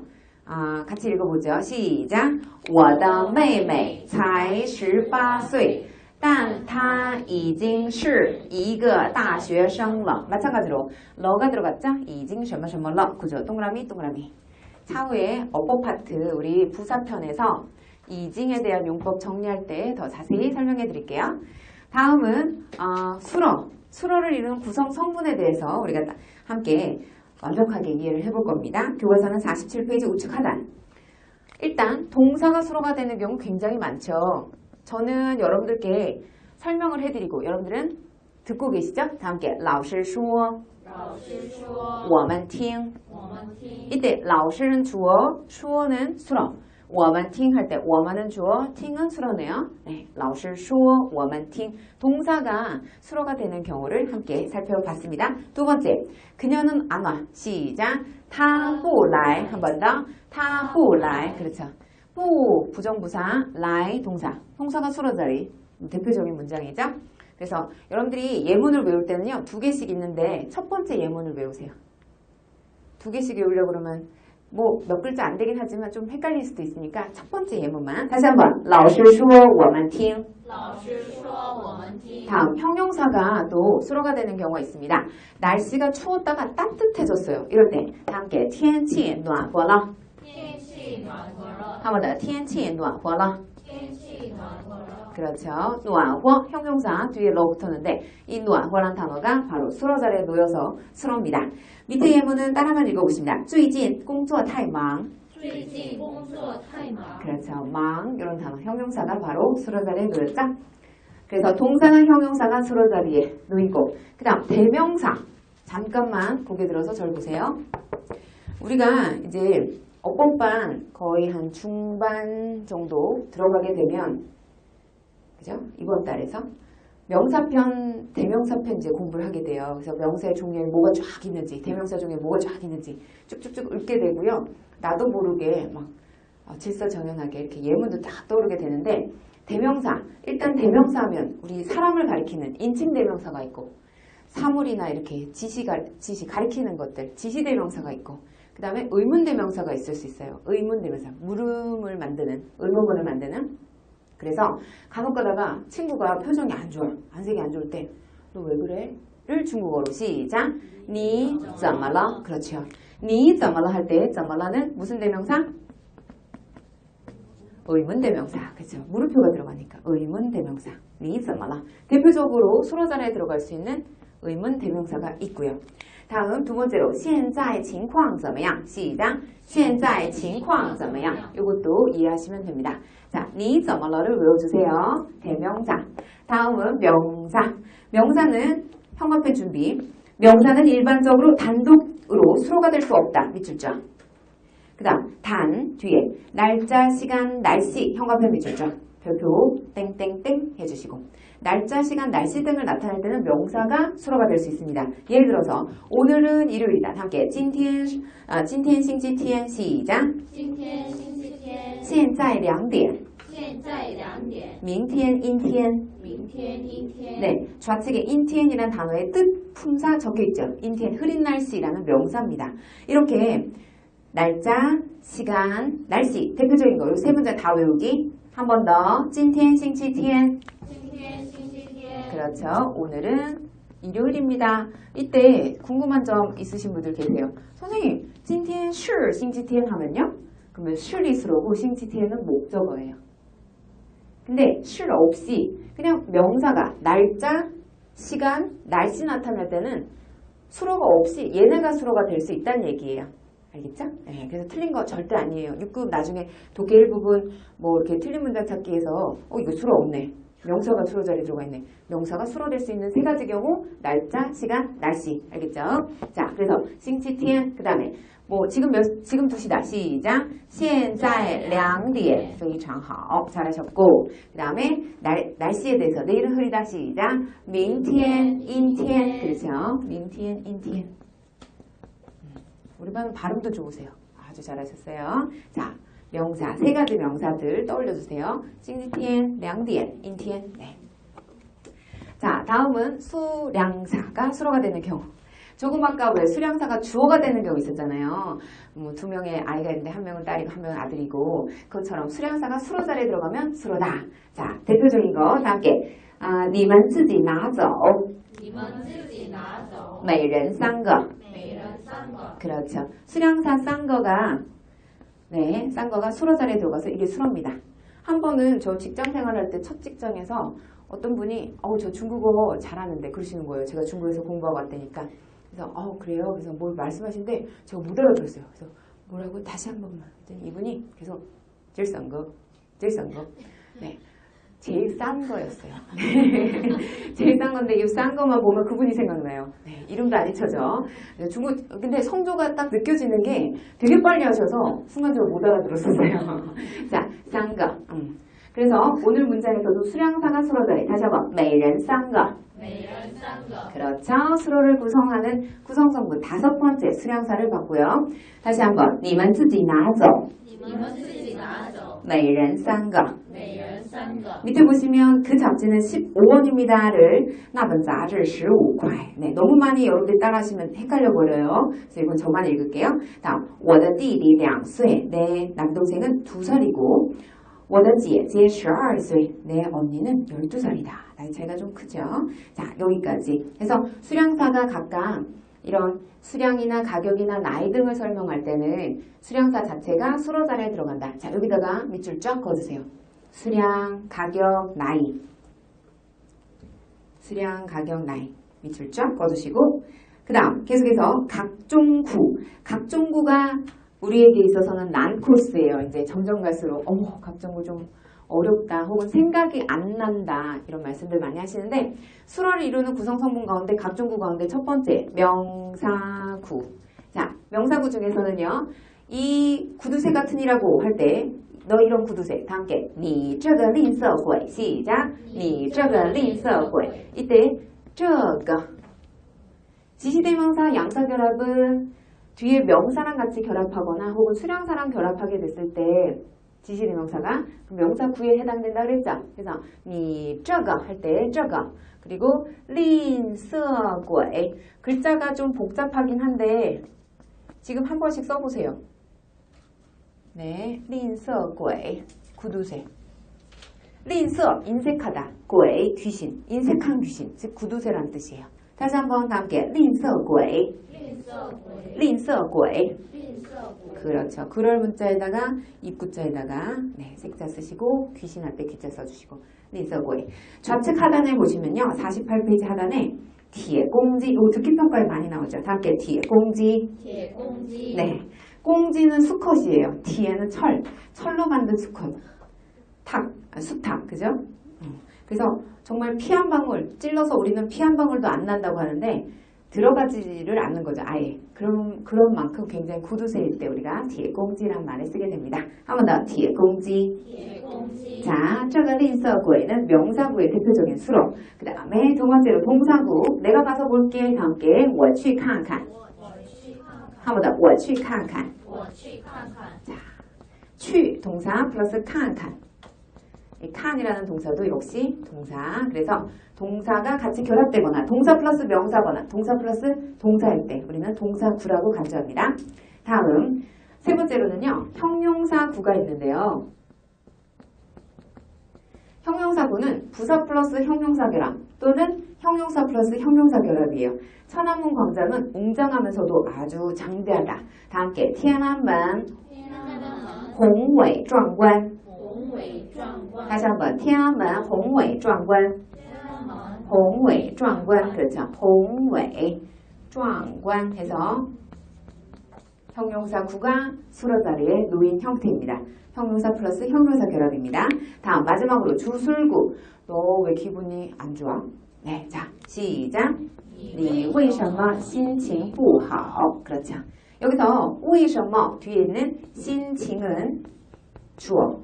같이 읽어보죠. 시작. 我的妹妹才18岁但她已经是一个大学生了. 마찬가지로 러가 들어갔죠? 已经什么什么了. 그죠? 동그라미 동그라미. 차후에 어법 파트 우리 부사편에서 이징에 대한 용법 정리할 때 더 자세히 설명해 드릴게요. 다음은 수어를 이루는 구성 성분에 대해서 우리가 함께 완벽하게 이해를 해볼 겁니다. 교과서는 47페이지 우측 하단. 일단 동사가 수어가 되는 경우 굉장히 많죠. 저는 여러분들께 설명을 해드리고 여러분들은 듣고 계시죠? 다 함께 老师说老师说我们听我们听 이때 老师는 주어, 수어는 수어. 我们听할 때 我们은 주어, 팅은 수어네요. 네, 老师说我们听 동사가 수어가 되는 경우를 함께 살펴봤습니다. 두 번째, 그녀는 안 와. 시작. 他不来 한 번 더. 他不来 그렇죠. 不 부정부사, 来 동사. 동사가 수어 자리. 대표적인 문장이죠. 그래서 여러분들이 예문을 외울 때는요. 2개씩 있는데 첫 번째 예문을 외우세요. 2개씩 외우려고 그러면 뭐 몇 글자 안 되긴 하지만 좀 헷갈릴 수도 있으니까 첫 번째 예문만 다시 한번 老师说我们听老师说我们听 다음 형용사가 또 수어가 되는 경우가 있습니다. 날씨가 추웠다가 따뜻해졌어요. 이럴 때 다 함께 天气暖和了天气暖和了 한 번 더 天气暖和了天气暖和了 그렇죠. 暖和 형용사 뒤에 러 붙었는데 이 暖和라는 단어가 바로 수어 자리에 놓여서 수어입니다. 밑에 예문은 따라만 읽어보십니다. 最近工作太忙最近工作太忙 그렇죠. 망 이런 단어 형용사가 바로 수어 자리에 놓였죠. 그래서 동사나 형용사가 수어 자리에 놓이고 그 다음 대명사 잠깐만 고개 들어서 절 보세요. 우리가 이제 어법반 거의 한 중반 정도 들어가게 되면 그죠? 이번 달에서 명사편, 대명사편 이제 공부를 하게 돼요. 그래서 명사의 종류에 뭐가 쫙 있는지, 대명사 종류에 뭐가 쫙 있는지 쭉쭉쭉 읽게 되고요. 나도 모르게 막 질서정연하게 이렇게 예문도 딱 떠오르게 되는데 대명사, 일단 대명사 하면 우리 사람을 가리키는 인칭 대명사가 있고 사물이나 이렇게 지시 가리키는 것들, 지시 대명사가 있고 그 다음에 의문 대명사가 있을 수 있어요. 의문 대명사, 물음을 만드는, 의문문을 만드는 그래서 간혹 가다가 친구가 표정이 안 좋아. 안색이 안 좋을 때 너 왜 그래? 를 중국어로 시작. 你怎么了? 그렇죠. 你怎么了할 때 怎么了는 무슨 대명사? 의문 대명사. 그렇죠. 물음표가 들어가니까 의문 대명사. 你怎么了? 대표적으로 수어 자리에 들어갈 수 있는 의문 대명사가 있고요. 다음 두 번째로 现在情况怎么样? 시작. 现在情况怎么样? 이것도 이해하시면 됩니다. 자, 你怎么了를 외워주세요. 대명사. 다음은 명사. 명사는 형광펜 준비. 명사는 일반적으로 단독으로 수로가 될 수 없다. 밑줄죠. 그 다음 단 뒤에 날짜, 시간, 날씨 형광펜 밑줄죠. 별표 땡땡땡 해주시고 날짜, 시간, 날씨 등을 나타낼 때는 명사가 수로가 될 수 있습니다. 예를 들어서 오늘은 일요일이다. 함께 今天星期天 시작 今天星期天，现在2点现在2点，明天阴天明天阴天。 네, 좌측에 인티엔이라는 단어의 뜻, 품사 적혀있죠. 인티엔, 흐린 날씨라는 명사입니다. 이렇게 날짜, 시간, 날씨 대표적인 거 이 세 문제 다 외우기. 한 번 더. 今天星期天今天星期天， 그렇죠. 오늘은 일요일입니다. 이때 궁금한 점 있으신 분들 계세요. 선생님, 今天是星期天 하면요? 그러면 是이 수로고 星期天은 목적어예요. 근데 是 없이 그냥 명사가 날짜, 시간, 날씨 나타날 때는 수로가 없이 얘네가 수로가 될 수 있다는 얘기예요. 알겠죠? 네, 그래서 틀린 거 절대 아니에요. 6급 나중에 독해 1부분 뭐 이렇게 틀린 문장 찾기에서 이거 수로 없네. 명사가 수로 자리에 들어가 있네. 명사가 수로 될 수 있는 세 가지 경우 날짜, 시간, 날씨. 알겠죠? 자, 그래서 싱치티엔 그 다음에 뭐 지금 2시다. 시작. 现在2点非常好. 잘하셨고 그 다음에 날씨에 대해서 내일은 흐리다. 시작. 明天阴天 그렇죠? 明天阴天. 우리 반은 발음도 좋으세요. 아주 잘하셨어요. 자, 명사 세 가지 명사들 떠올려주세요. 星期天, 2点, 阴天. 네. 자, 다음은 수량사가 수로가 되는 경우. 조금 아까 왜 수량사가 주어가 되는 경우 있었잖아요. 뭐 2명의 아이가 있는데 1명은 딸이고 1명은 아들이고 그것처럼 수량사가 수로 자리에 들어가면 수로다. 자, 대표적인 거 다 함께 你们自己拿走你们自己拿走，每人3个每人3个。 그렇죠. 수량사 싼 거가 네, 싼 거가 수로 자리에 들어가서 이게 수로입니다. 한 번은 저 직장 생활할 때 첫 직장에서 어떤 분이 저 중국어 잘하는데 그러시는 거예요. 제가 중국에서 공부하고 왔다니까. 그래서 그래요. 그래서 뭘 말씀하시는데 제가 못 알아들었어요. 그래서 뭐라고 다시 한 번만. 이분이 계속 제일 싼 거. 네. 제일 싼 거였어요. 제일 싼 건데 이 싼 것만 보면 그분이 생각나요. 네, 이름도 안 잊혀져. 근데 성조가 딱 느껴지는 게 되게 빨리 하셔서 순간적으로 못 알아들었었어요. 자, 싼 거. 그래서 오늘 문장에서도 수량사가 수로 자리. 다시 한번. 每人3个. 每人3个。 그렇죠. 수로를 구성하는 구성성분 5번째 수량사를 봤고요. 다시 한번. 你们自己拿走你们自己拿走，每人3个每人3个。 밑에 보시면 그 잡지는 15원입니다를 那本杂志15块. 네, 너무 많이 여러분들 따라하시면 헷갈려 버려요. 그래서 이건 저만 읽을게요. 다음, 我的弟弟2岁. 네, 남동생은 2살이고 我的姐姐12岁. 네, 언니는 12살이다. 나이 차이가 좀 크죠? 자, 여기까지. 그래서 수량사가 각각 이런 수량이나 가격이나 나이 등을 설명할 때는 수량사 자체가 수로 자리에 들어간다. 자, 여기다가 밑줄 쫙 그어주세요. 수량, 가격, 나이. 수량, 가격, 나이. 밑줄 쫙 그어주시고 그 다음 계속해서 각종구. 각종구가 우리에게 있어서는 난 코스예요. 이제 점점 갈수록 각종구 좀 어렵다 혹은 생각이 안 난다 이런 말씀들 많이 하시는데 수로를 이루는 구성성분 가운데 각종구 가운데 첫 번째 명사구. 자, 명사구 중에서는요. 이 구두쇠 같으니라고 할 때 너 이런 구두쇠 다 함께 你这个吝啬鬼 시작 你这个吝啬鬼 이때 这个지시대명사 양사결합은 뒤에 명사랑 같이 결합하거나 혹은 수량사랑 결합하게 됐을 때 지시대명사가 명사 구에 해당된다 그랬죠. 그래서 你这个 할 때 这个 그리고 吝啬鬼 글자가 좀 복잡하긴 한데 지금 한 번씩 써보세요. 네, 吝啬鬼 구두쇠. 吝啬 인색하다. 鬼 귀신, 인색한 귀신, 즉 구두쇠란 뜻이에요. 다시 한번 다 함께 吝啬鬼吝啬鬼 그렇죠. 그럴 문자에다가 입구자에다가 네, 색자 쓰시고 귀신할 때 귀자 써주시고 吝啬鬼 좌측 하단에 보시면요. 48페이지 하단에 铁公鸡 이거 듣기평가에 많이 나오죠. 다 함께 铁公鸡 铁公鸡。 네, 꽁지는 수컷이에요. 뒤에는 철로 만든 수컷. 수탉, 그죠? 그래서 정말 피 한 방울, 찔러서 우리는 피 한 방울도 안 난다고 하는데 들어가지를 않는 거죠. 아예. 그런 만큼 굉장히 구두쇠일 때 우리가 铁公鸡란 말을 쓰게 됩니다. 한 번 더. 铁公鸡. 铁公鸡 자, 这个吝啬鬼는 명사구의 대표적인 수로. 그 다음에 두 번째로 동사구. 내가 가서 볼게. 다 함께 我去看看. 我去看看 한 번 더. 我去看看.我去看看 去 동사 플러스 看看. 이 칸이라는 동사도 역시 동사. 그래서 동사가 같이 결합되거나 동사 플러스 명사거나 동사 플러스 동사일 때 우리는 동사구라고 간주합니다. 다음 세 번째로는요. 형용사구가 있는데요. 형용사구는 부사 플러스 형용사 결합 또는 형용사 플러스 형용사 결합이에요. 천안문 광장은 웅장하면서도 아주 장대하다. 다 함께 天安门天安门宏伟壮观. 宏伟壮观 다시 한번 天安门宏伟壮观. 天安门宏伟壮观. 그렇죠. 宏伟壮观 해서 형용사 구가 수로 자리에 놓인 형태입니다. 형용사 플러스 형용사 결합입니다. 다음 마지막으로 주술구. 너 왜 기분이 안 좋아? 네, 자 시작. 你为什么心情不好? 그렇죠. 여기서 为什么 뒤에 있는 心情은 주어,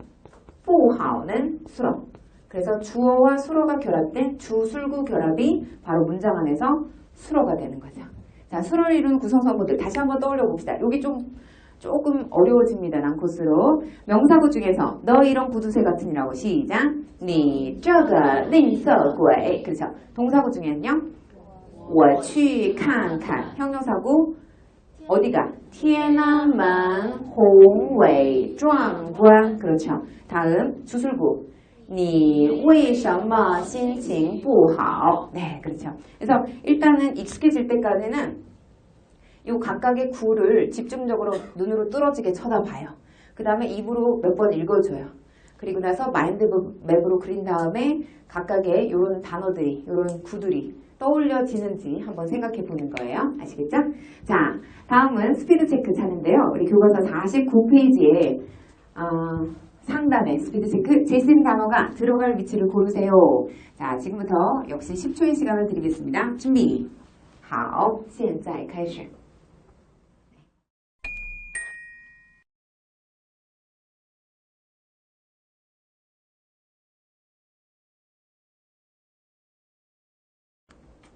不好는 수로. 그래서 주어와 수로가 결합된 주술구 결합이 바로 문장 안에서 수로가 되는 거죠. 자, 수로를 이루는 구성성분들 다시 한번 떠올려 봅시다. 여기 조금 어려워집니다. 난코스로. 명사구 중에서 너 이런 구두쇠 같으니라고 시작. 你这个吝啬鬼. 그렇죠. 동사구 중에는요. 我去看看. 형용사구 어디가? 天安门宏伟壮观. 그렇죠. 다음 주술구. 你为什么心情不好? 네, 그렇죠. 그래서 일단은 익숙해질 때까지는 이 각각의 구를 집중적으로 눈으로 뚫어지게 쳐다봐요. 그 다음에 입으로 몇 번 읽어줘요. 그리고 나서 마인드 맵으로 그린 다음에 각각의 이런 단어들이, 이런 구들이 떠올려지는지 한번 생각해 보는 거예요. 아시겠죠? 자, 다음은 스피드 체크 차례인데요. 우리 교과서 49페이지에 상단에 스피드 체크 재생 단어가 들어갈 위치를 고르세요. 자, 지금부터 역시 10초의 시간을 드리겠습니다. 준비. 好，现在开始。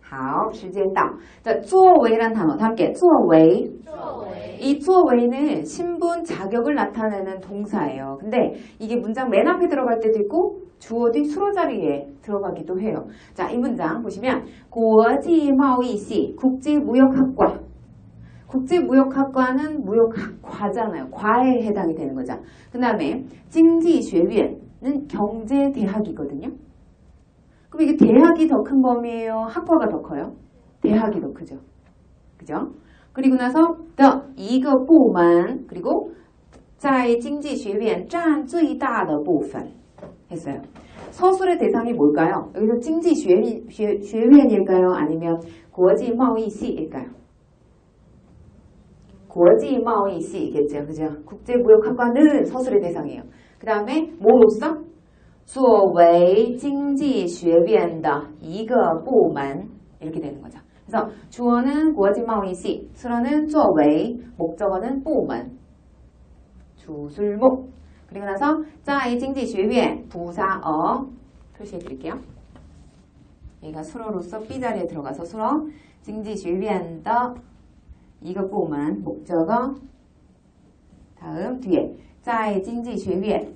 好，时间到。자, 作为란 단어 다 함께 作为。 作为 이 作为는 신분, 자격을 나타내는 동사예요. 근데 이게 문장 맨 앞에 들어갈 때도 있고 주어 뒤 수로 자리에 들어가기도 해요. 자, 이 문장 보시면 国际贸易系 국제무역학과. 국제무역학과는 무역학과잖아요. 과에 해당이 되는 거죠. 그 다음에 经济学院는 경제대학이거든요. 그럼 이게 대학이 더 큰 범위예요? 학과가 더 커요? 대학이 더 크죠. 그죠? 그리고 나서 the 一个部门 그리고 在经济学院占最大的部分 했어요. 서술의 대상이 뭘까요? 여기서 经济学院일까요? 아니면 国际贸易系일까요? 国际贸易系겠죠. 그죠? 국제무역학과는 서술의 대상이에요. 그 다음에 뭐로서? 作为经济学院的一个部门 이렇게 되는 거죠. 그래서 주어는 国际贸易系, 수로는 作为, 목적어는 部门, 주술목. 그리고 나서 在经济学院 부사어 표시해 드릴게요. 얘가 수로로서 B 자리에 들어가서 수로 经济学院的一个部门 목적어. 다음 뒤에 在经济学院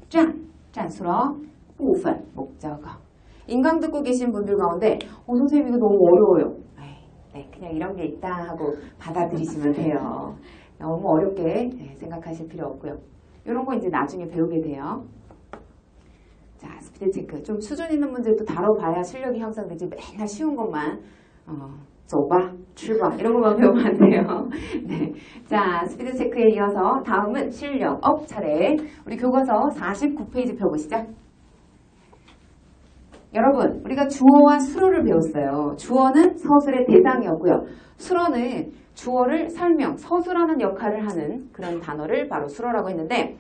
占수로 部分 목적어. 인강 듣고 계신 분들 가운데 선생님 이거 너무 어려워요. 네, 그냥 이런 게 있다 하고 받아들이시면 돼요. 너무 어렵게 생각하실 필요 없고요. 이런 거 이제 나중에 배우게 돼요. 자, 스피드 체크. 좀 수준 있는 문제도 다뤄봐야 실력이 향상되지. 맨날 쉬운 것만 走吧, 출발 이런 것만 배우면 안 돼요. 네. 자, 스피드 체크에 이어서 다음은 실력 업 차례. 우리 교과서 49페이지 펴보시죠. 여러분, 우리가 주어와 수로를 배웠어요. 주어는 서술의 대상이었고요. 수로는 주어를 설명, 서술하는 역할을 하는 그런 단어를 바로 수로라고 했는데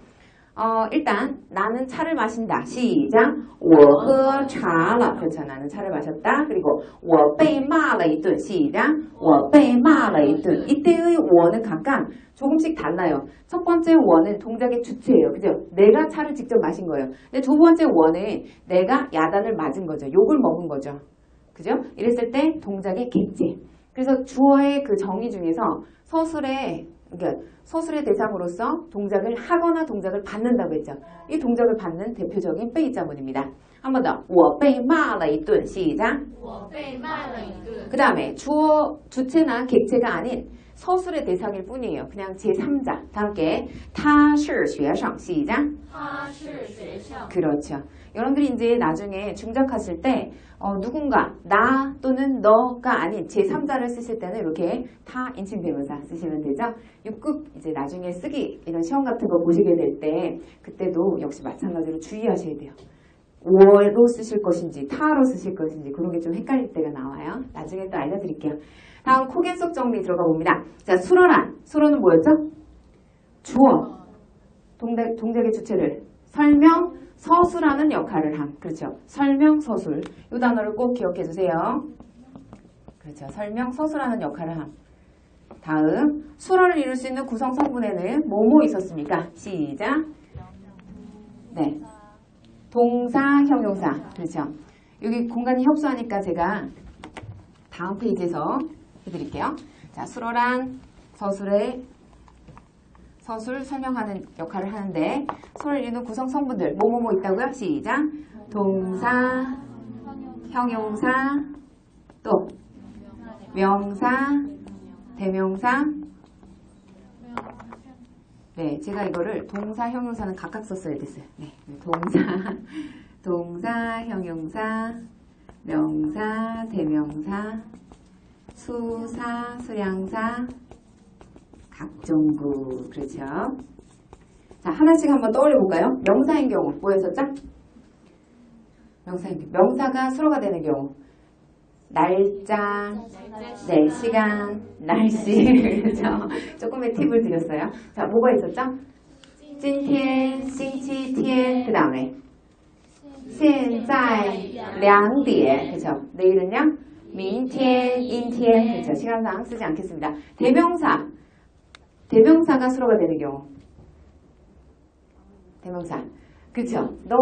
일단 나는 차를 마신다. 시작. 我喝茶了. 그렇죠. 나는 차를 마셨다. 그리고 我被骂了一顿. 시작. 我被骂了一顿. 이때의 我는 각각 조금씩 달라요. 첫 번째 我는 동작의 주체예요. 그죠? 내가 차를 직접 마신 거예요. 근데 두 번째 我는 내가 야단을 맞은 거죠. 욕을 먹은 거죠. 그죠? 이랬을 때 동작의 객체. 그래서 주어의 그 정의 중에서 서술의 대상으로서 동작을 하거나 동작을 받는다고 했죠. 이 동작을 받는 대표적인 被자문입니다. 한 번 더. 我被骂了一顿. 시작. 我被骂了一顿. 그 다음에 주체나 객체가 아닌 서술의 대상일 뿐이에요. 그냥 제3자. 다 함께 他是学生. 시작. 他是学生. 그렇죠. 여러분들이 이제 나중에 중작하실 때 누군가 나 또는 너가 아닌 제3자를 쓰실 때는 이렇게 타 인칭대명사 쓰시면 되죠. 6급 이제 나중에 쓰기 이런 시험 같은 거 보시게 될 때 그때도 역시 마찬가지로 주의하셔야 돼요. 워로 쓰실 것인지 타로 쓰실 것인지 그런 게 좀 헷갈릴 때가 나와요. 나중에 또 알려드릴게요. 다음 코겐속 정리 들어가 봅니다. 자, 수로란. 수로는 뭐였죠? 주어. 동작의 주체를 설명, 서술하는 역할을 함. 그렇죠. 설명, 서술. 이 단어를 꼭 기억해 주세요. 그렇죠. 설명, 서술하는 역할을 함. 다음, 수로를 이룰 수 있는 구성 성분에는 뭐뭐 있었습니까? 시작. 네. 동사, 형용사. 그렇죠. 여기 공간이 협소하니까 제가 다음 페이지에서 해드릴게요. 자, 수로란 서술 설명하는 역할을 하는데 수로를 이루는 구성 성분들 뭐뭐뭐 있다고요? 시작. 동사, 형용사, 또 명사, 대명사. 네, 제가 이거를 동사, 형용사는 각각 썼어야 됐어요. 네, 동사, 형용사, 명사, 대명사, 수사, 수량사, 각종구. 그렇죠. 자, 하나씩 한번 떠올려 볼까요? 명사인 경우 뭐였었죠? 명사가 수로가 되는 경우 날짜, 네, 시간, 날씨. 그렇죠. 조금의 팁을 드렸어요. 자, 뭐가 있었죠? 今天, 星期天. 그 다음에 现在2点. 그렇죠. 내일은요? 明天, 阴天. 그렇죠. 시간상 쓰지 않겠습니다. 대명사가 수로가 되는 경우. 대명사. 그쵸? 너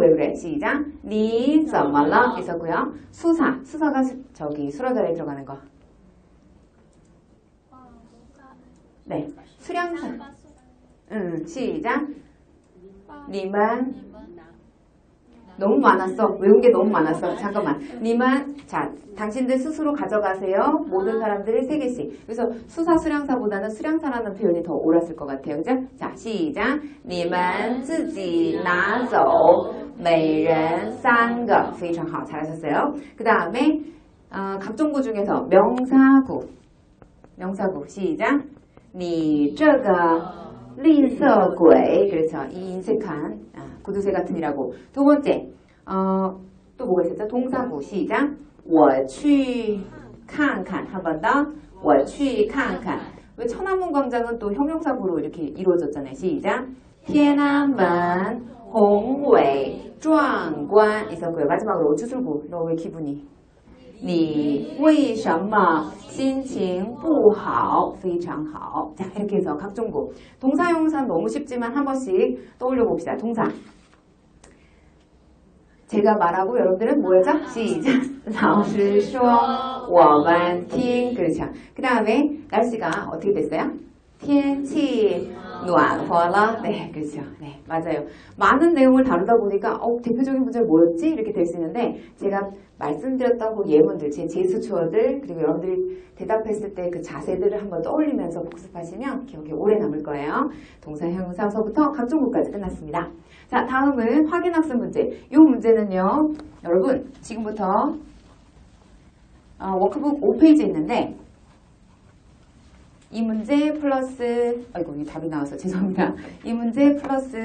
왜 그래? 시작. 你怎么了? 있었고요. 수사가 저기 수로 자리에 들어가는 거. 네. 수량사. 시작. 你们 너무 많았어. 외운 게 너무 많았어. 잠깐만. 니만 자, 당신들 스스로 가져가세요. 모든 사람들이 3개씩. 그래서 수사 수량사보다는 수량사라는 표현이 더 옳았을 것 같아요. 그죠? 자, 시작. 你们自己拿走每人3个. 非常好. 잘하셨어요. 그 다음에 각종구 중에서 명사구. 시작. 你这个吝啬鬼. 그렇죠. 이 인색한 구두쇠 같으니라고. 두 번째, 또 뭐가 있었죠? 동사구. 시작. 我去看看. 한 번 더. 我去看看. 왜 천안문 광장은 또 형용사구로 이렇게 이루어졌잖아요. 시작. 天安门宏伟壮观. 있었고요. 마지막으로 주술구. 너 왜 기분이? 你为什么心情不好? 非常好. 자, 이렇게 해서 각종구. 동사, 형용사는 너무 쉽지만 한 번씩 떠올려 봅시다. 동사. 제가 말하고 여러분들은 뭐였죠? 시작. 老师说我们听. 그렇죠. 그 다음에 날씨가 어떻게 됐어요? 天气暖和了. 네, 그렇죠. 네, 맞아요. 많은 내용을 다루다 보니까 대표적인 문제가 뭐였지? 이렇게 될 수 있는데 제가 말씀드렸던 그 예문들, 제 제스처들, 그리고 여러분들이 대답했을 때 그 자세들을 한번 떠올리면서 복습하시면 기억에 오래 남을 거예요. 동사, 형용사서부터 각종구까지 끝났습니다. 자, 다음은 확인학습 문제. 이 문제는요, 여러분 지금부터 워크북 5페이지에 있는데 이 문제 플러스, 아이고, 이 답이 나와서 죄송합니다. 이 문제 플러스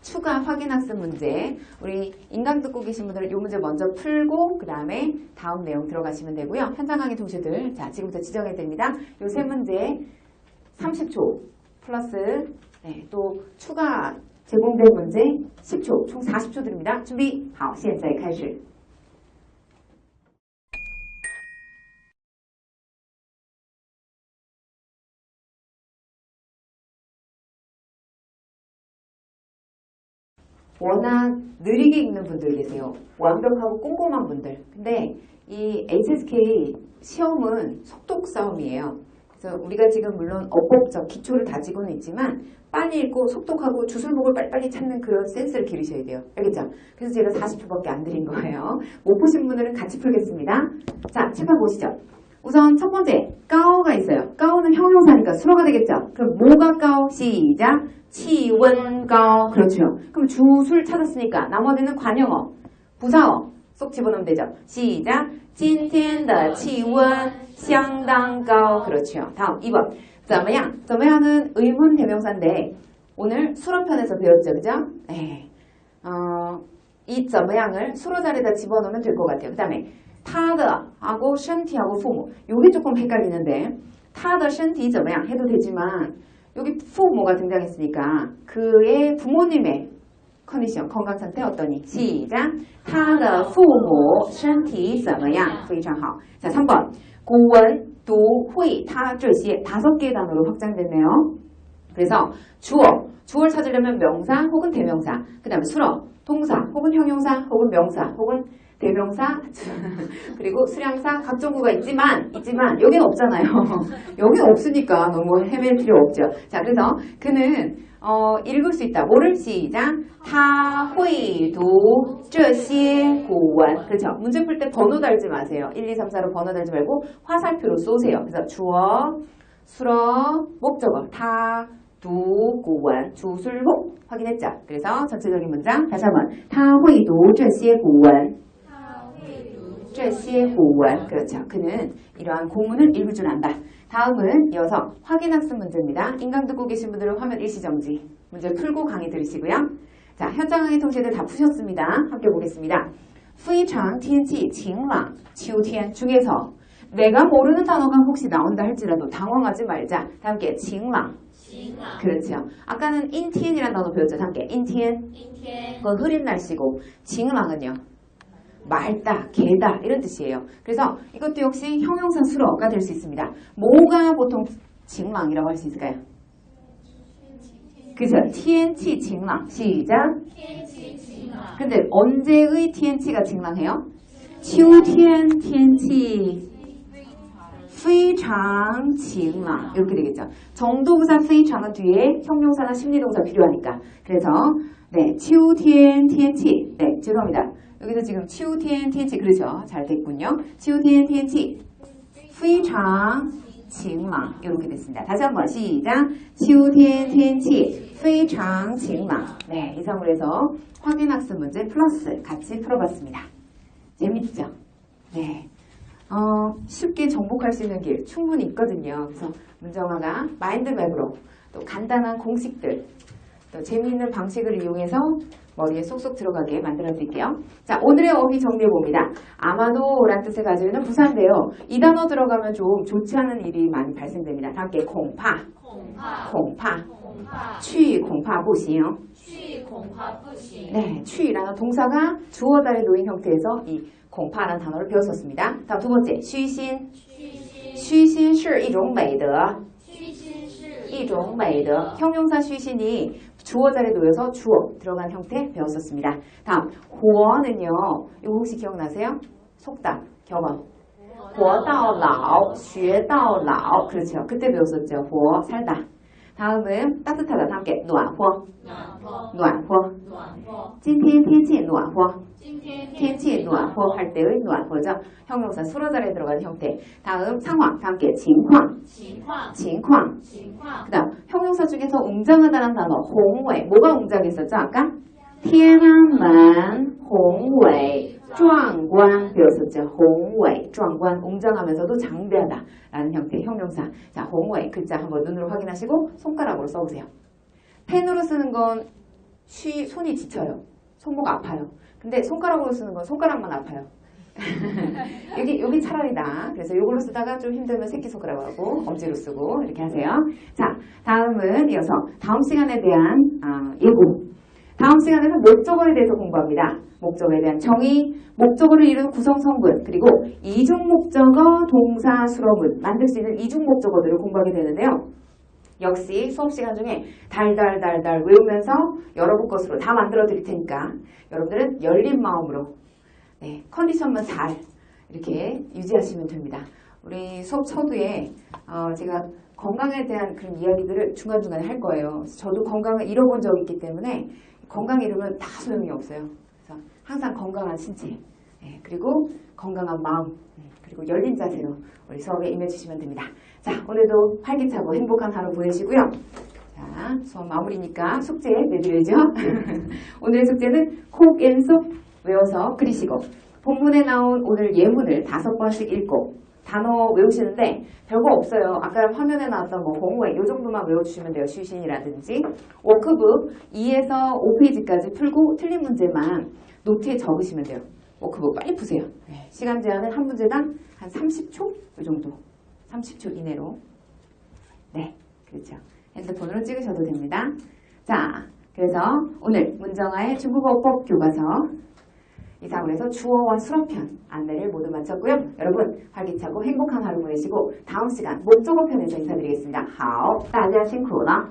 추가 확인학습 문제. 우리 인강 듣고 계신 분들은 이 문제 먼저 풀고 그 다음에 다음 내용 들어가시면 되고요. 현장 강의 동시들, 자, 지금부터 지정해야 됩니다. 이 세 문제 30초 플러스 또 추가 제공된 문제 10초, 총 40초 드립니다. 준비, 好，现在开始。 워낙 느리게 읽는 분들 계세요. 완벽하고 꼼꼼한 분들. 근데 이 HSK 시험은 속독 싸움이에요. 그래서 우리가 지금 물론 어법적 기초를 다지고는 있지만 빨리 읽고 속독하고 주술목을 빨리빨리 찾는 그런 센스를 기르셔야 돼요. 알겠죠? 그래서 제가 40초밖에 안 드린 거예요. 못 보신 분들은 같이 풀겠습니다. 자, 칠판 보시죠. 우선 첫 번째, 까오가 있어요. 까오는 형용사니까 수로가 되겠죠? 그럼 뭐가 까오? 시작! 치원가오. 그렇죠. 그럼 주술 찾았으니까 나머지는 관형어, 부사어 쏙 집어넣으면 되죠. 시작! 今天的气温相当高. 그렇죠. 다음 2번. 怎么样? 怎么样는 의문 대명사인데 오늘 수로편에서 배웠죠. 그죠? 네. 이 怎么样을 수로 자리에다 집어넣으면 될 것 같아요. 그 다음에 他的하고 身体하고 父母. 요게 조금 헷갈리는데 他的身体怎么样 해도 되지만 여기 부모가 등장했으니까 그의 부모님의 컨디션, 건강 상태 어떠니? 시작! 他的父母身体怎么样? 非常好. 자, 3번. 古文, 读, 会, 他这些 5개의 단어로 확장됐네요. 그래서 주어, 주어를 찾으려면 명사 혹은 대명사, 그 다음에 수러, 동사 혹은 형용사 혹은 명사 혹은 대명사 그리고 수량사 각종 구가 있지만 여기는 없잖아요. 여기는 없으니까 너무 헤맬 필요 없죠. 자, 그래서 그는 읽을 수 있다. 뭐를? 시작. 他会读这些古文. 그렇죠. 문제 풀 때 번호 달지 마세요. 1, 2, 3, 4로 번호 달지 말고 화살표로 쏘세요. 그래서 주어, 수러, 목적어, 타, 두, 구원, 주술목 확인했죠. 그래서 전체적인 문장 다시 한번. 他会读这些古文. 这些古文. 그렇죠. 그는 이러한 고문을 읽을 줄 안다. 다음은 이어서 확인학습 문제입니다. 인강 듣고 계신 분들은 화면 일시정지. 문제 풀고 강의 들으시고요. 자, 현장 강의 동시에들 다 푸셨습니다. 함께 보겠습니다. 非常天气晴朗秋天 중에서 내가 모르는 단어가 혹시 나온다 할지라도 당황하지 말자. 다 함께 晴朗. 그렇죠. 아까는 인티엔이라는 단어 배웠죠. 다 함께 阴天. 그건 흐린 날씨고 晴朗은요. 맑다, 개다 이런 뜻이에요. 그래서 이것도 역시 형용사 수로가 될 수 있습니다. 뭐가 보통 징랑이라고 할 수 있을까요? 그죠? 天气晴朗. 시작. 근데 언제의 天气가 징랑해요? 秋天天气非常晴朗 이렇게 되겠죠. 정도부사 非常은 뒤에 형용사나 심리동사 필요하니까. 그래서 네, 秋天天气. 네, 죄송합니다. 여기서 지금 秋天天气 그렇죠. 잘 됐군요. 秋天天气非常晴朗 이렇게 됐습니다. 다시 한번 시작. 秋天天气非常晴朗. 네, 이상으로 해서 확인학습 문제 플러스 같이 풀어봤습니다. 재밌죠? 네. 쉽게 정복할 수 있는 길 충분히 있거든요. 그래서 문정아가 마인드맵으로 또 간단한 공식들 또 재미있는 방식을 이용해서 머리에 쏙쏙 들어가게 만들어 드릴게요. 자, 오늘의 어휘 정리해 봅니다. 아마도 라는 뜻을 가지고 있는 부사인데요. 이 단어 들어가면 좀 좋지 않은 일이 많이 발생됩니다. 다 함께 공파, 취 공파不行. 네, 취라는 동사가 주어 자리에 놓인 형태에서 이 공파라는 단어를 배웠었습니다. 다음 두 번째,虚心. 虚心是一种美德. 一种美德. 형용사 虚心이 주어 자리에 놓여서 주어 들어간 형태 배웠었습니다. 다음, 活는요. 이거 혹시 기억나세요? 속담, 경험. 活到老, 学到老. 그렇죠. 그때 배웠었죠. 活, 살다. 다음은 따뜻하다. 다 함께 暖和. 暖和. 今天天气暖和. 天气暖和할 때의 暖和죠. 형용사 수로 자리에 들어가는 형태. 다음 상황. 다 함께 情况. 그 다음 형용사 중에서 웅장하다는 단어 宏伟. 뭐가 웅장했었죠? 아까? 天安门宏伟 壮观 배웠었죠. 宏伟 壮观 웅장하면서도 장대하다 라는 형태의 형용사. 자, 宏伟 글자 한번 눈으로 확인하시고 손가락으로 써보세요. 펜으로 쓰는 건 손이 지쳐요. 손목 아파요. 근데 손가락으로 쓰는 건 손가락만 아파요. 여기 차라리 나. 그래서 이걸로 쓰다가 좀 힘들면 새끼손가락하고 엄지로 쓰고 이렇게 하세요. 자, 다음은 이어서 다음 시간에 대한 예고. 다음 시간에는 목적어에 대해서 공부합니다. 목적어에 대한 정의, 목적어를 이루는 구성 성분, 그리고 이중 목적어, 동사, 수로문 만들 수 있는 이중 목적어들을 공부하게 되는데요. 역시 수업 시간 중에 달달달달 외우면서 여러분 것으로 다 만들어 드릴 테니까 여러분들은 열린 마음으로 컨디션만 잘 이렇게 유지하시면 됩니다. 우리 수업 서두에 제가 건강에 대한 그런 이야기들을 중간중간에 할 거예요. 저도 건강을 잃어본 적이 있기 때문에 건강 잃으면 다 소용이 없어요. 그래서 항상 건강한 신체, 그리고 건강한 마음, 그리고 열린 자세로 우리 수업에 임해주시면 됩니다. 자, 오늘도 활기차고 행복한 하루 보내시고요. 자, 수업 마무리니까 숙제 내드려야죠. 오늘의 숙제는 콕 앤 속 외워서 그리시고 본문에 나온 오늘 예문을 5번씩 읽고 단어 외우시는데 별거 없어요. 아까 화면에 나왔던 뭐 공부에 이 정도만 외워주시면 돼요. 쉬신이라든지 워크북 2에서 5페이지까지 풀고 틀린 문제만 노트에 적으시면 돼요. 워크북 빨리 푸세요. 시간 제한은 한 문제당 한 30초? 이 정도. 30초 이내로. 네, 그렇죠. 핸드폰으로 찍으셔도 됩니다. 자, 그래서 오늘 문정아의 중국어법 교과서 이상으로 해서 주어와 수어편 안내를 모두 마쳤고요. 여러분 활기차고 행복한 하루 보내시고 다음 시간 목적어 편에서 인사드리겠습니다. 好，大家辛苦了。